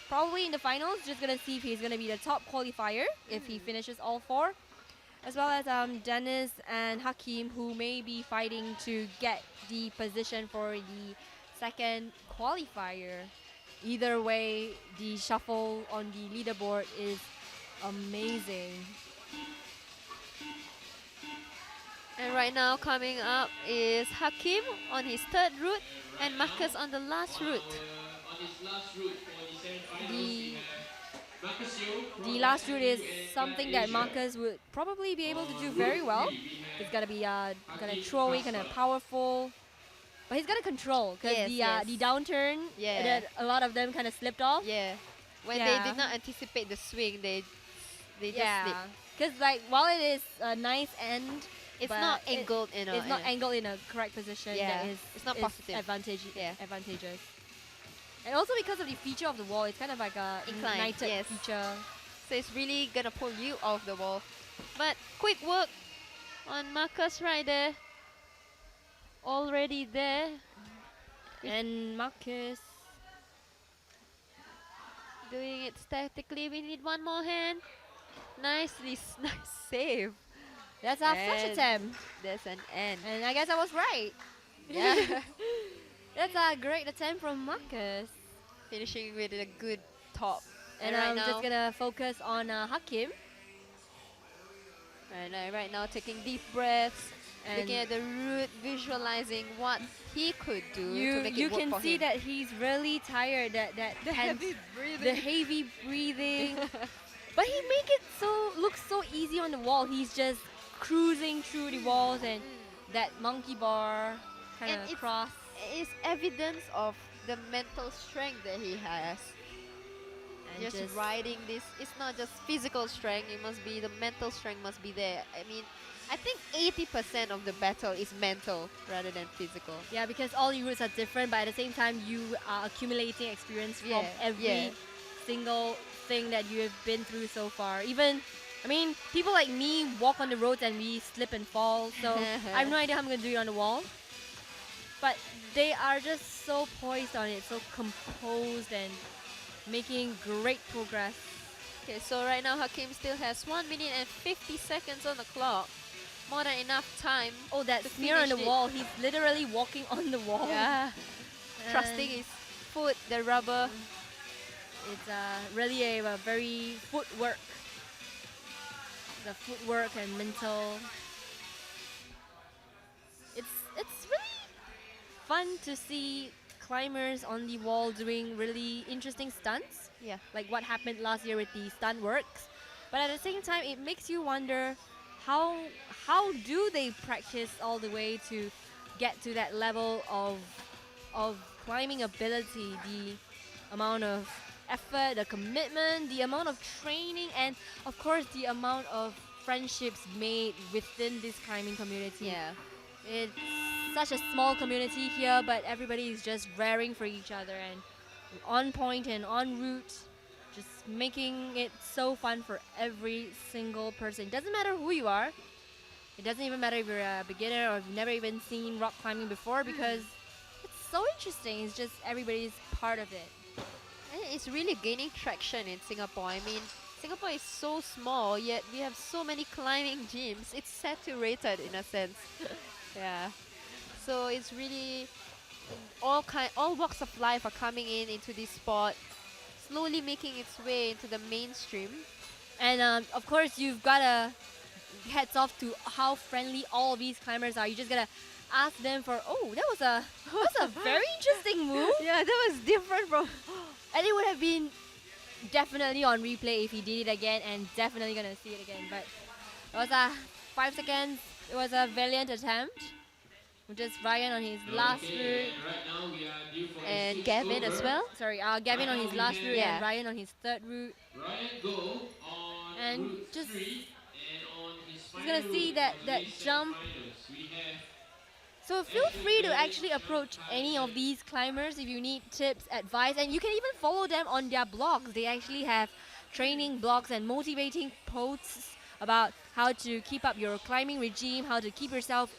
probably in the finals. Just gonna see if he's gonna be the top qualifier if he finishes all 4. As well as Dennis and Hakim, who may be fighting to get the position for the second qualifier. Either way, the shuffle on the leaderboard is amazing.
And right now coming up is Hakim on his third route and Marcus on the last route.
On his last route for the semi-finals,
The-
we have Marcus Yeo from
The last route is
SMU and
something that
Asia.
Marcus would probably be able to do very well. He's gonna be kind of throwy, kind of powerful, but he's gonna control, because
Yes,
the downturn
Yeah.
that a lot of them kind of slipped off.
Yeah. When
Yeah.
they did not anticipate the swing, they just slipped.
Because like while it is a nice end,
It's
but
not angled in a
it's not
in a-
angled in a correct position.
Yeah,
That is,
it's not
is
positive. Yeah.
advantageous. And also because of the feature of the wall, it's kind of like a
Incline,
ignited
yes.
feature.
So it's really gonna pull you off the wall. But quick work on Marcus right there. Already there.
And Marcus,
Doing it statically. We need one more hand. Nicely, nice save.
that's our flash
And
attempt.
There's an end.
And I guess I was right.
Yeah.
That's a great attempt from Marcus.
Finishing with a good top.
And
right
I'm
now,
just gonna focus on Hakim.
right now taking deep breaths,
And
looking at the route, visualizing what he could do to
you
make
you
it work
can
for
see
him.
that he's really tired. That
The
tense-
heavy breathing.
the heavy breathing. But he make it look so easy on the wall. He's just cruising through the walls, and that monkey bar kind
And
of
it's-
cross.
It's evidence of the mental strength that he has.
and
Just riding this, it's not just physical strength, it must be the mental strength must be there. I mean, I think 80% of the battle is mental rather than physical.
yeah, because all your routes are different, but at the same time, you are accumulating experience from
Yeah,
every
yeah.
single thing that you have been through so far. Even, I mean, people like me walk on the roads and we slip and fall, so I have no idea how I'm gonna do it on the wall. But they are just so poised on it, so composed and making great progress.
Okay, so right now Hakim still has 1 minute and 50 seconds on the clock. More than enough time.
Oh, that
to
smear on the
finish it.
wall. He's literally walking on the wall.
Yeah. Trusting
And
his foot, the rubber.
it's really a very footwork. The footwork and mental. It's really fun to see climbers on the wall doing really interesting stunts,
Yeah.
like what happened last year with the stunt works. But at the same time, it makes you wonder how do they practice all the way to get to that level of climbing ability, the amount of effort, the commitment, the amount of training, and of course the amount of friendships made within this climbing community.
Yeah.
It's such a small community here, but everybody is just raring for each other and on point and en route, just making it so fun for every single person. It doesn't matter who you are. It doesn't even matter if you're a beginner or if you've never even seen rock climbing before, because it's so interesting. It's just everybody's part of it.
And it's really gaining traction in Singapore. I mean, Singapore is so small, yet we have so many climbing gyms. It's saturated in a sense. Yeah. So it's really all walks of life are coming into this sport, slowly making its way into the mainstream.
And of course, you've gotta hats off to how friendly all of these climbers are. You just gotta ask them for, oh, that's a very interesting move.
Yeah, that was different from.
And it would have been definitely on replay if he did it again, and definitely gonna see it again. But it was 5 seconds. It was a valiant attempt. Just Ryan on his last route.
And right now we are due for a
And Gavin as
switchover.
well.
Sorry, Gavin on his last route
Yeah.
and Ryan on his third route.
Ryan go on
And
route
just
3 and on his final
gonna see
route
that-
on
that
today's
jump.
semifinals, we have
So feel free to actually approach any of these climbers if you need tips, advice, and you can even follow them on their blogs. They actually have training blogs and motivating posts about how to keep up your climbing regime, how to keep yourself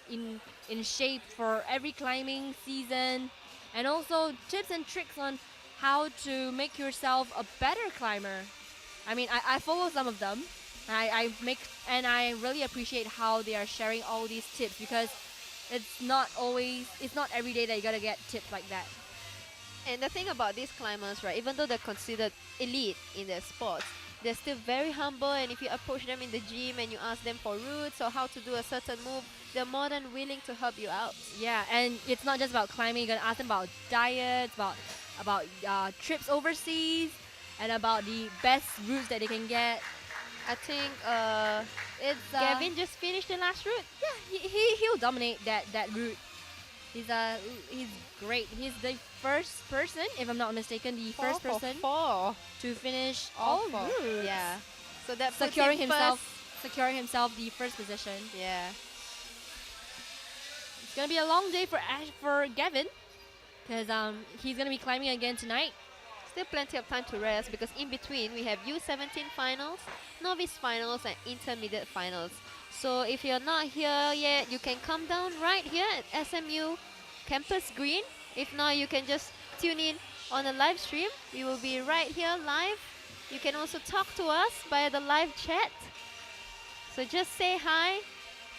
in shape for every climbing season, and also tips and tricks on how to make yourself a better climber. I mean, I follow some of them. And I really appreciate how they are sharing all these tips, because it's not every day that you gotta get tips like that.
And the thing about these climbers, right, even though they're considered elite in their sports, they're still very humble, and if you approach them in the gym and you ask them for routes or how to do a certain move, they're more than willing to help you out.
Yeah, and it's not just about climbing. You're gonna ask them about diets, about trips overseas, and about the best routes that they can get.
I think
It's
Gavin just finished the last route.
Yeah, he'll dominate that route. He's great. He's the first person, if I'm not mistaken, the first
Four for
person
four.
to finish
All
all
four.
routes.
Yeah. So that puts
securing
him
securing himself the first position.
first. Yeah.
It's gonna be a long day for Gavin, because he's gonna be climbing again tonight.
Still plenty of time to rest, because in between we have U17 finals, novice finals, and intermediate finals. So if you're not here yet, you can come down right here at SMU Campus Green. If not, you can just tune in on the live stream. We will be right here live. You can also talk to us via the live chat. So just say hi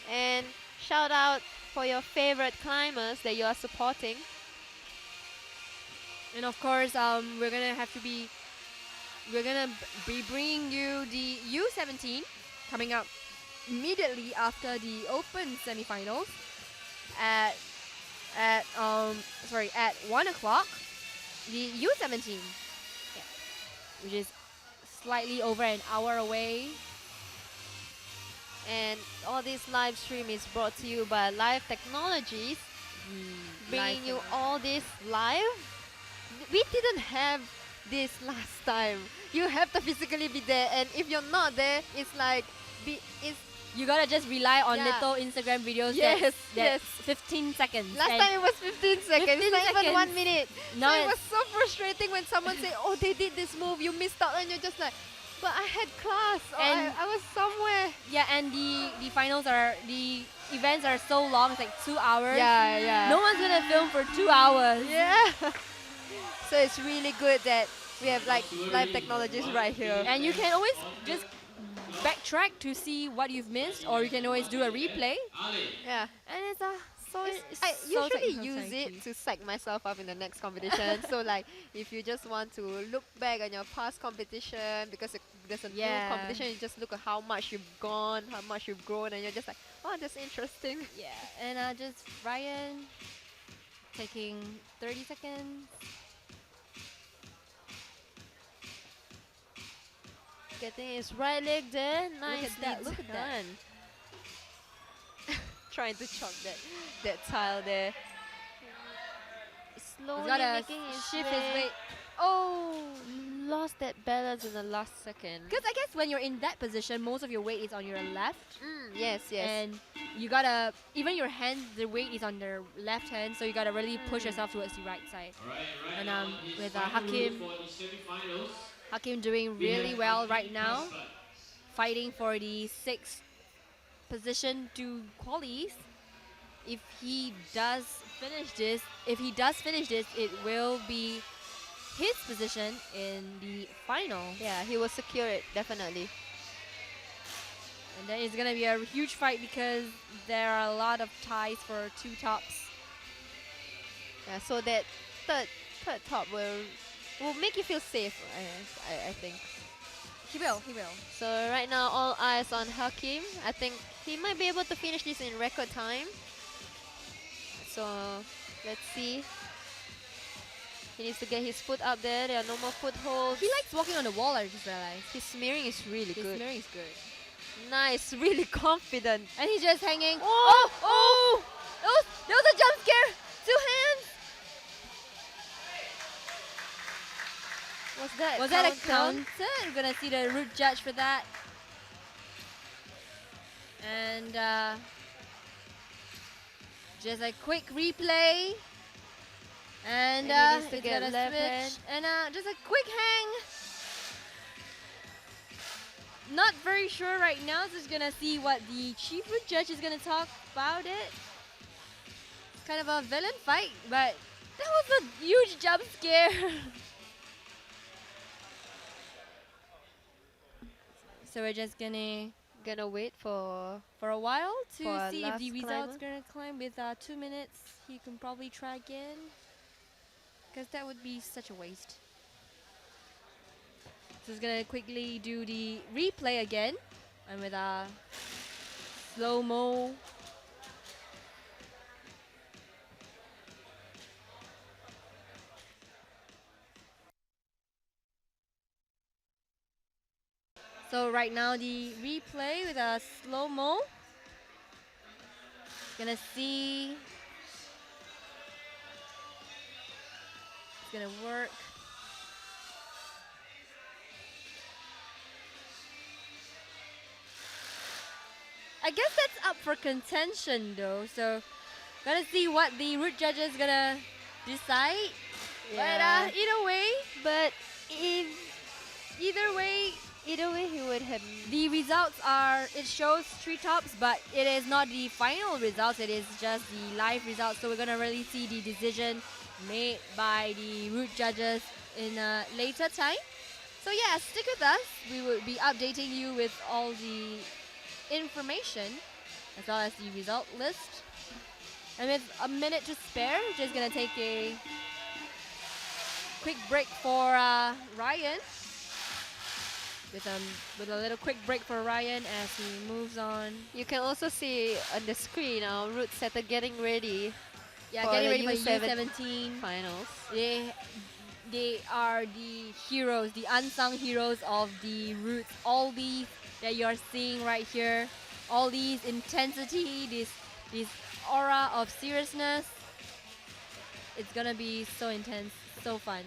and shout out for your favorite climbers that you are supporting.
And of course, we're gonna be bringing you the U17 coming up immediately after the Open semifinals at 1 o'clock. The U17, which is slightly over an hour away.
And all this live stream is brought to you by Live Technologies, bringing you all this live. We didn't have this last time. You have to physically be there, and if you're not there, it's like it's
You gotta just rely on
Yeah.
little Instagram videos.
Yes,
that's
yes.
15 seconds.
last
and
time it was 15 seconds,
15
not even 1
seconds.
minute.
Now
So it
it's-
was so frustrating when someone say, "Oh, they did this move, you missed out," and you're just like, "But I had class, or
And-
I was somewhere."
Yeah, and the finals are the events are so long. It's like 2 hours.
Yeah, yeah.
No one's gonna film for 2 hours.
Yeah. So it's really good that we have like live technologies right here.
And you can always just backtrack to see what you've missed, or you can always do a replay.
Ali.
Yeah.
And it's so.
I
so
usually
technical
use
techy.
it to psych myself up in the next competition. So like, if you just want to look back on your past competition because there's a new
Yeah.
competition, you just look at how much you've gone, how much you've grown, and you're just like, oh, that's interesting.
Yeah, and just Ryan taking 30 seconds.
Getting his right leg there, nicely
look at that.
done. Trying to chop that tile there. Slowly
He's gotta
making his
shift
way.
his weight. Oh!
Lost that balance in the last second.
Because I guess when you're in that position, most of your weight is on your left.
Yes, yes.
And you gotta, even your hand, the weight is on the left hand, so you gotta really push yourself towards the right side.
All right, right
And,
now, his
with,
final
Hakim.
rule for the semi-finals,
Hakim doing
we
really
have
well
Hakim
right now,
Kaspat.
fighting for the 6th position to qualies. If he does finish this, it will be his position in the final.
Yeah, he will secure it, definitely.
And then it's gonna be a huge fight because there are a lot of ties for 2 tops.
Yeah, so that third top will make you feel safe, I think.
He will.
So right now, all eyes on Hakim. I think he might be able to finish this in record time. So let's see. He needs to get his foot up there. There are no more footholds.
He likes walking on the wall, I just realized.
His smearing is really
His
good.
smearing is good.
Nice, really confident.
And he's just hanging.
Oh!
Oh! There was a jump scare! 2 hands!
Was that
Was that a
countdown?
counter? We're gonna see the root judge for that. And just a quick replay. And
And he needs to
it's
get
gonna
left
switch.
hand.
And just a quick hang. Not very sure right now, so just gonna see what the chief root judge is gonna talk about it. It's kind of a villain fight, but that was a huge jump scare. So we're just
Gonna wait for
for a while to
For
see if
last
the results
climber.
gonna climb with 2 minutes. He can probably try again, because that would be such a waste. So he's gonna quickly do the replay again, and with a slow-mo. So right now the replay with a slow-mo. Gonna see. It's gonna work. I guess that's up for contention though. So gonna see what the root judge is gonna decide.
Yeah.
But either way,
But if
either way,
either way, he would have.
the results are, it shows 3 tops, but it is not the final results, it is just the live results. So we're gonna really see the decision made by the root judges in a later time. So yeah, stick with us. We will be updating you with all the information as well as the result list. And with a minute to spare, we're just gonna take a quick break for Ryan. With a little quick break for Ryan as he moves on.
You can also see on the screen our root setter getting ready
Yeah,
for
getting
the
ready for
U7
U17.
finals.
They are the heroes, the unsung heroes of the roots. All these that you're seeing right here, all these intensity, this aura of seriousness. It's gonna be so intense, so fun.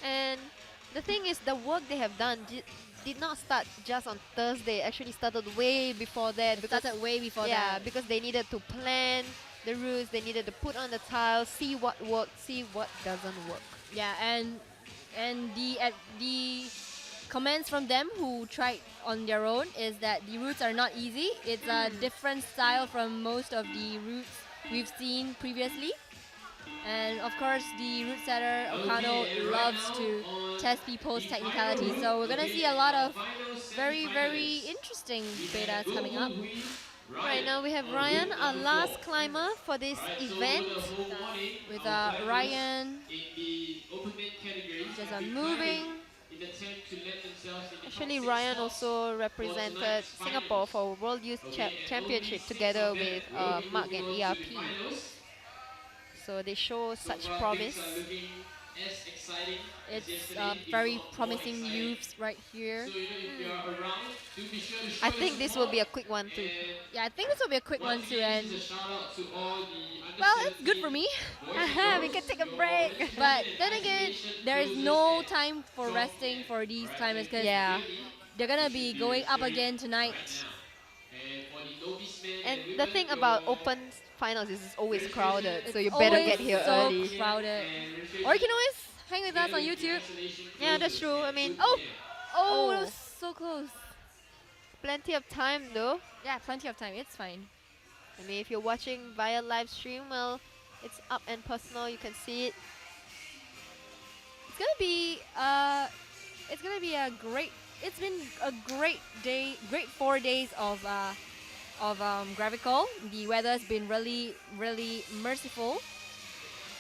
And The thing is, the work they have done did not start just on Thursday. Actually, started way before that.
It
Because
started way before
yeah,
that.
because they needed to plan the routes. They needed to put on the tiles, see what works, see what doesn't work.
Yeah, and the comments from them who tried on their own is that the routes are not easy. It's a different style from most of the routes we've seen previously. And of course, the route setter Okano
Okay, and right
loves
now
to
on
test people's
the final
technicality.
route,
So we're gonna
okay,
see a lot
the
of
final
very
semi-finalists.
interesting
We have
betas coming up.
Gohu
Right
Ryan
now we have
on
Ryan,
route
our
number 4.
last climber for this
Alright, so
event.
the whole morning,
With
our climbers
Ryan
in the open men categories
just
have
on
been
moving.
climbing in the attempt to land themselves in the
Actually,
top 6
Ryan
spots
also
for
represented
tonight's
Singapore
finals.
for World Youth
Okay, and only
Championship
6
together
of them
with
will be
Mark
moving
and
on to the
ERP.
finals.
So they show
So
such
far, things
promise.
are looking as exciting as
It's
yesterday, if
very
not more
promising
exciting.
youths right here.
So, if you are around, do be sure to show
I
your
think this will
support.
be a quick one too.
And
Yeah, I think this will be a quick one
once
too.
again,
And
this is a shout out to all the under
well,
17
it's good for me.
boys and
Aha, we
girls.
can take a
Your
break.
education
But
and
then again,
isolation
there is
closes
no
at
time for
12
resting
p.m.
for these
Alright,
climbers because
Yeah.
clearly,
they're gonna
you
be
should be
going up
registering
again tonight.
right now. And for the novice men
And
and
the
women,
thing about
your
open finals is it's always
registration
crowded, so
It's
you better
always
get here
so
early.
crowded.
and
Or you can
registration
always hang with us on
together with the
YouTube.
isolation
Yeah, that's
closes
true. I
at
mean,
2
Oh,
p.m.
oh, that
Oh.
was so close.
Plenty of time though.
Yeah, plenty of time. It's fine.
I mean, if you're watching via live stream, well, it's up and personal. You can see it.
It's gonna be a great. It's been a great day, great 4 days of Gravical. The weather's been really merciful,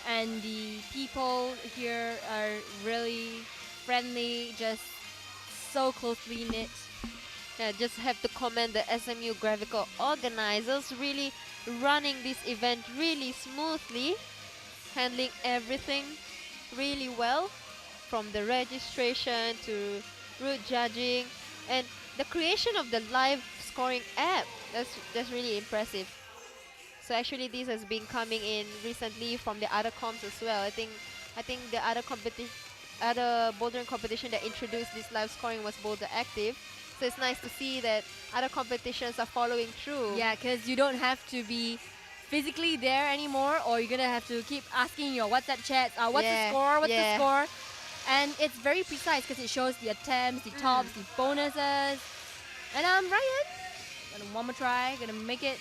and the people here are really friendly, just so closely knit.
Yeah, just have to commend the SMU Gravical organizers really running this event really smoothly, handling everything really well, from the registration to route judging and the creation of the live scoring app. That's really impressive. So actually this has been coming in recently from the other comps as well. I think the other bouldering competition that introduced this live scoring was Boulder Active. So it's nice to see that other competitions are following through.
Yeah, because you don't have to be physically there anymore, or you're gonna have to keep asking your WhatsApp chats, what's
Yeah,
the score, what's
yeah.
the score? And it's very precise because it shows the attempts, the tops, the bonuses. And Ryan, gonna one more try, gonna make it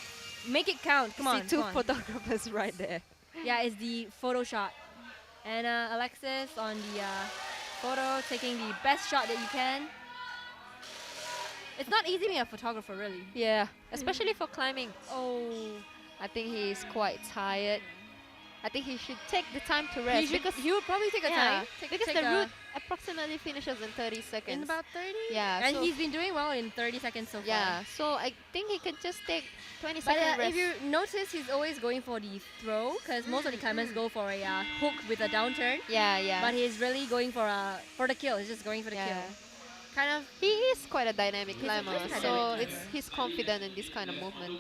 count. Come on,
See two
come on.
photographers right there.
Yeah, it's the photo shot. And Alexis on the photo, taking the best shot that you can. It's not easy being a photographer, really.
Yeah, especially for climbing.
Oh,
I think he is quite tired. I think he should take the time to rest because
he would probably take a
yeah,
time.
because
take
the
a-
route approximately finishes in 30 seconds.
in about 30.
Yeah,
and
so-
he's been doing well in 30 seconds so far.
yeah, so I think he could just take 20
But
second rest.
if you notice, he's always going for the throw because most of the climbers go for a hook with a downturn.
yeah, yeah.
But he's really going for the kill. He's just going for the
Yeah.
kill. Kind of.
He is quite a dynamic
He's a
climber,
pretty
so
dynamic
he's confident in this kind of movement.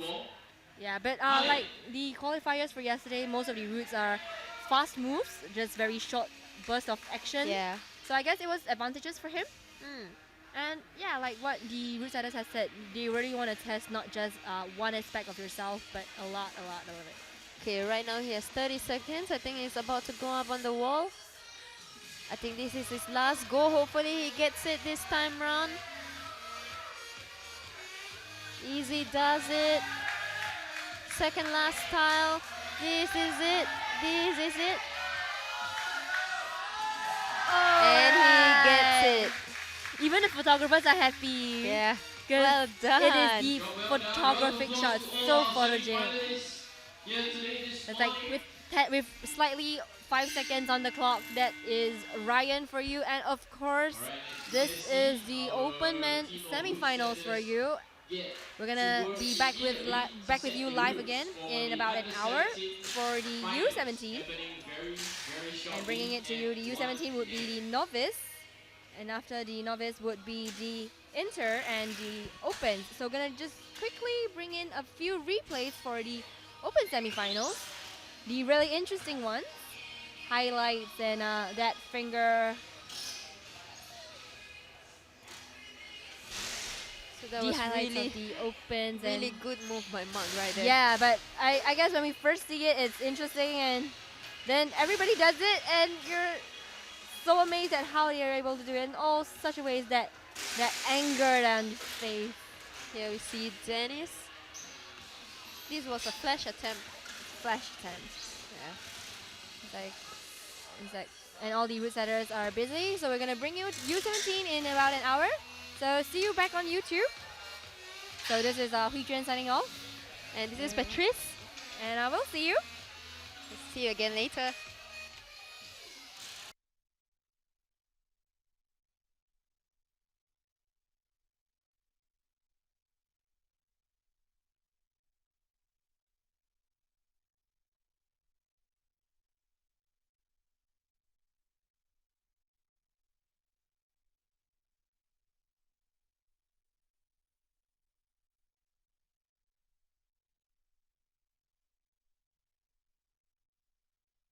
Yeah, but like the qualifiers for yesterday, most of the routes are fast moves, just very short burst of action.
Yeah.
So I guess it was advantageous for him.
Mm.
And yeah, like what the route setters has said, they really want to test not just one aspect of yourself, but a lot of it.
Okay, right now he has 30 seconds. I think he's about to go up on the wall. I think this is his last go. Hopefully he gets it this time round. Easy does it. Second last tile. This is it. This is it. And he gets it.
Even the photographers are happy.
Yeah.
'Cause
Well done.
It is the photographic shot, so photogenic. It's like with slightly 5 seconds on the clock. That is Ryan for you, and of course, this is the Open Men semifinals for you. We're gonna be back with you live again in about an hour for the U17, and bringing it to you. The U17 would be the novice, and after the novice would be the inter and the open. So gonna just quickly bring in a few replays for the open semifinals, the really interesting ones, highlights and that finger
So that
the
was
highlights
really,
of the opens
really
and
good move by Mark right there.
yeah, but I guess when we first see it, it's interesting, and then everybody does it, and you're so amazed at how they're able to do it in all such a ways that anger on your face.
Here we see Dennis. This was a flash attempt.
Flash attempt.
Yeah.
It's like, and all the root setters are busy, so we're gonna bring you U17 in about an hour. So see you back on YouTube. So this is Hui Juan signing off,
And this is Patrice.
and I will see you.
See you again later.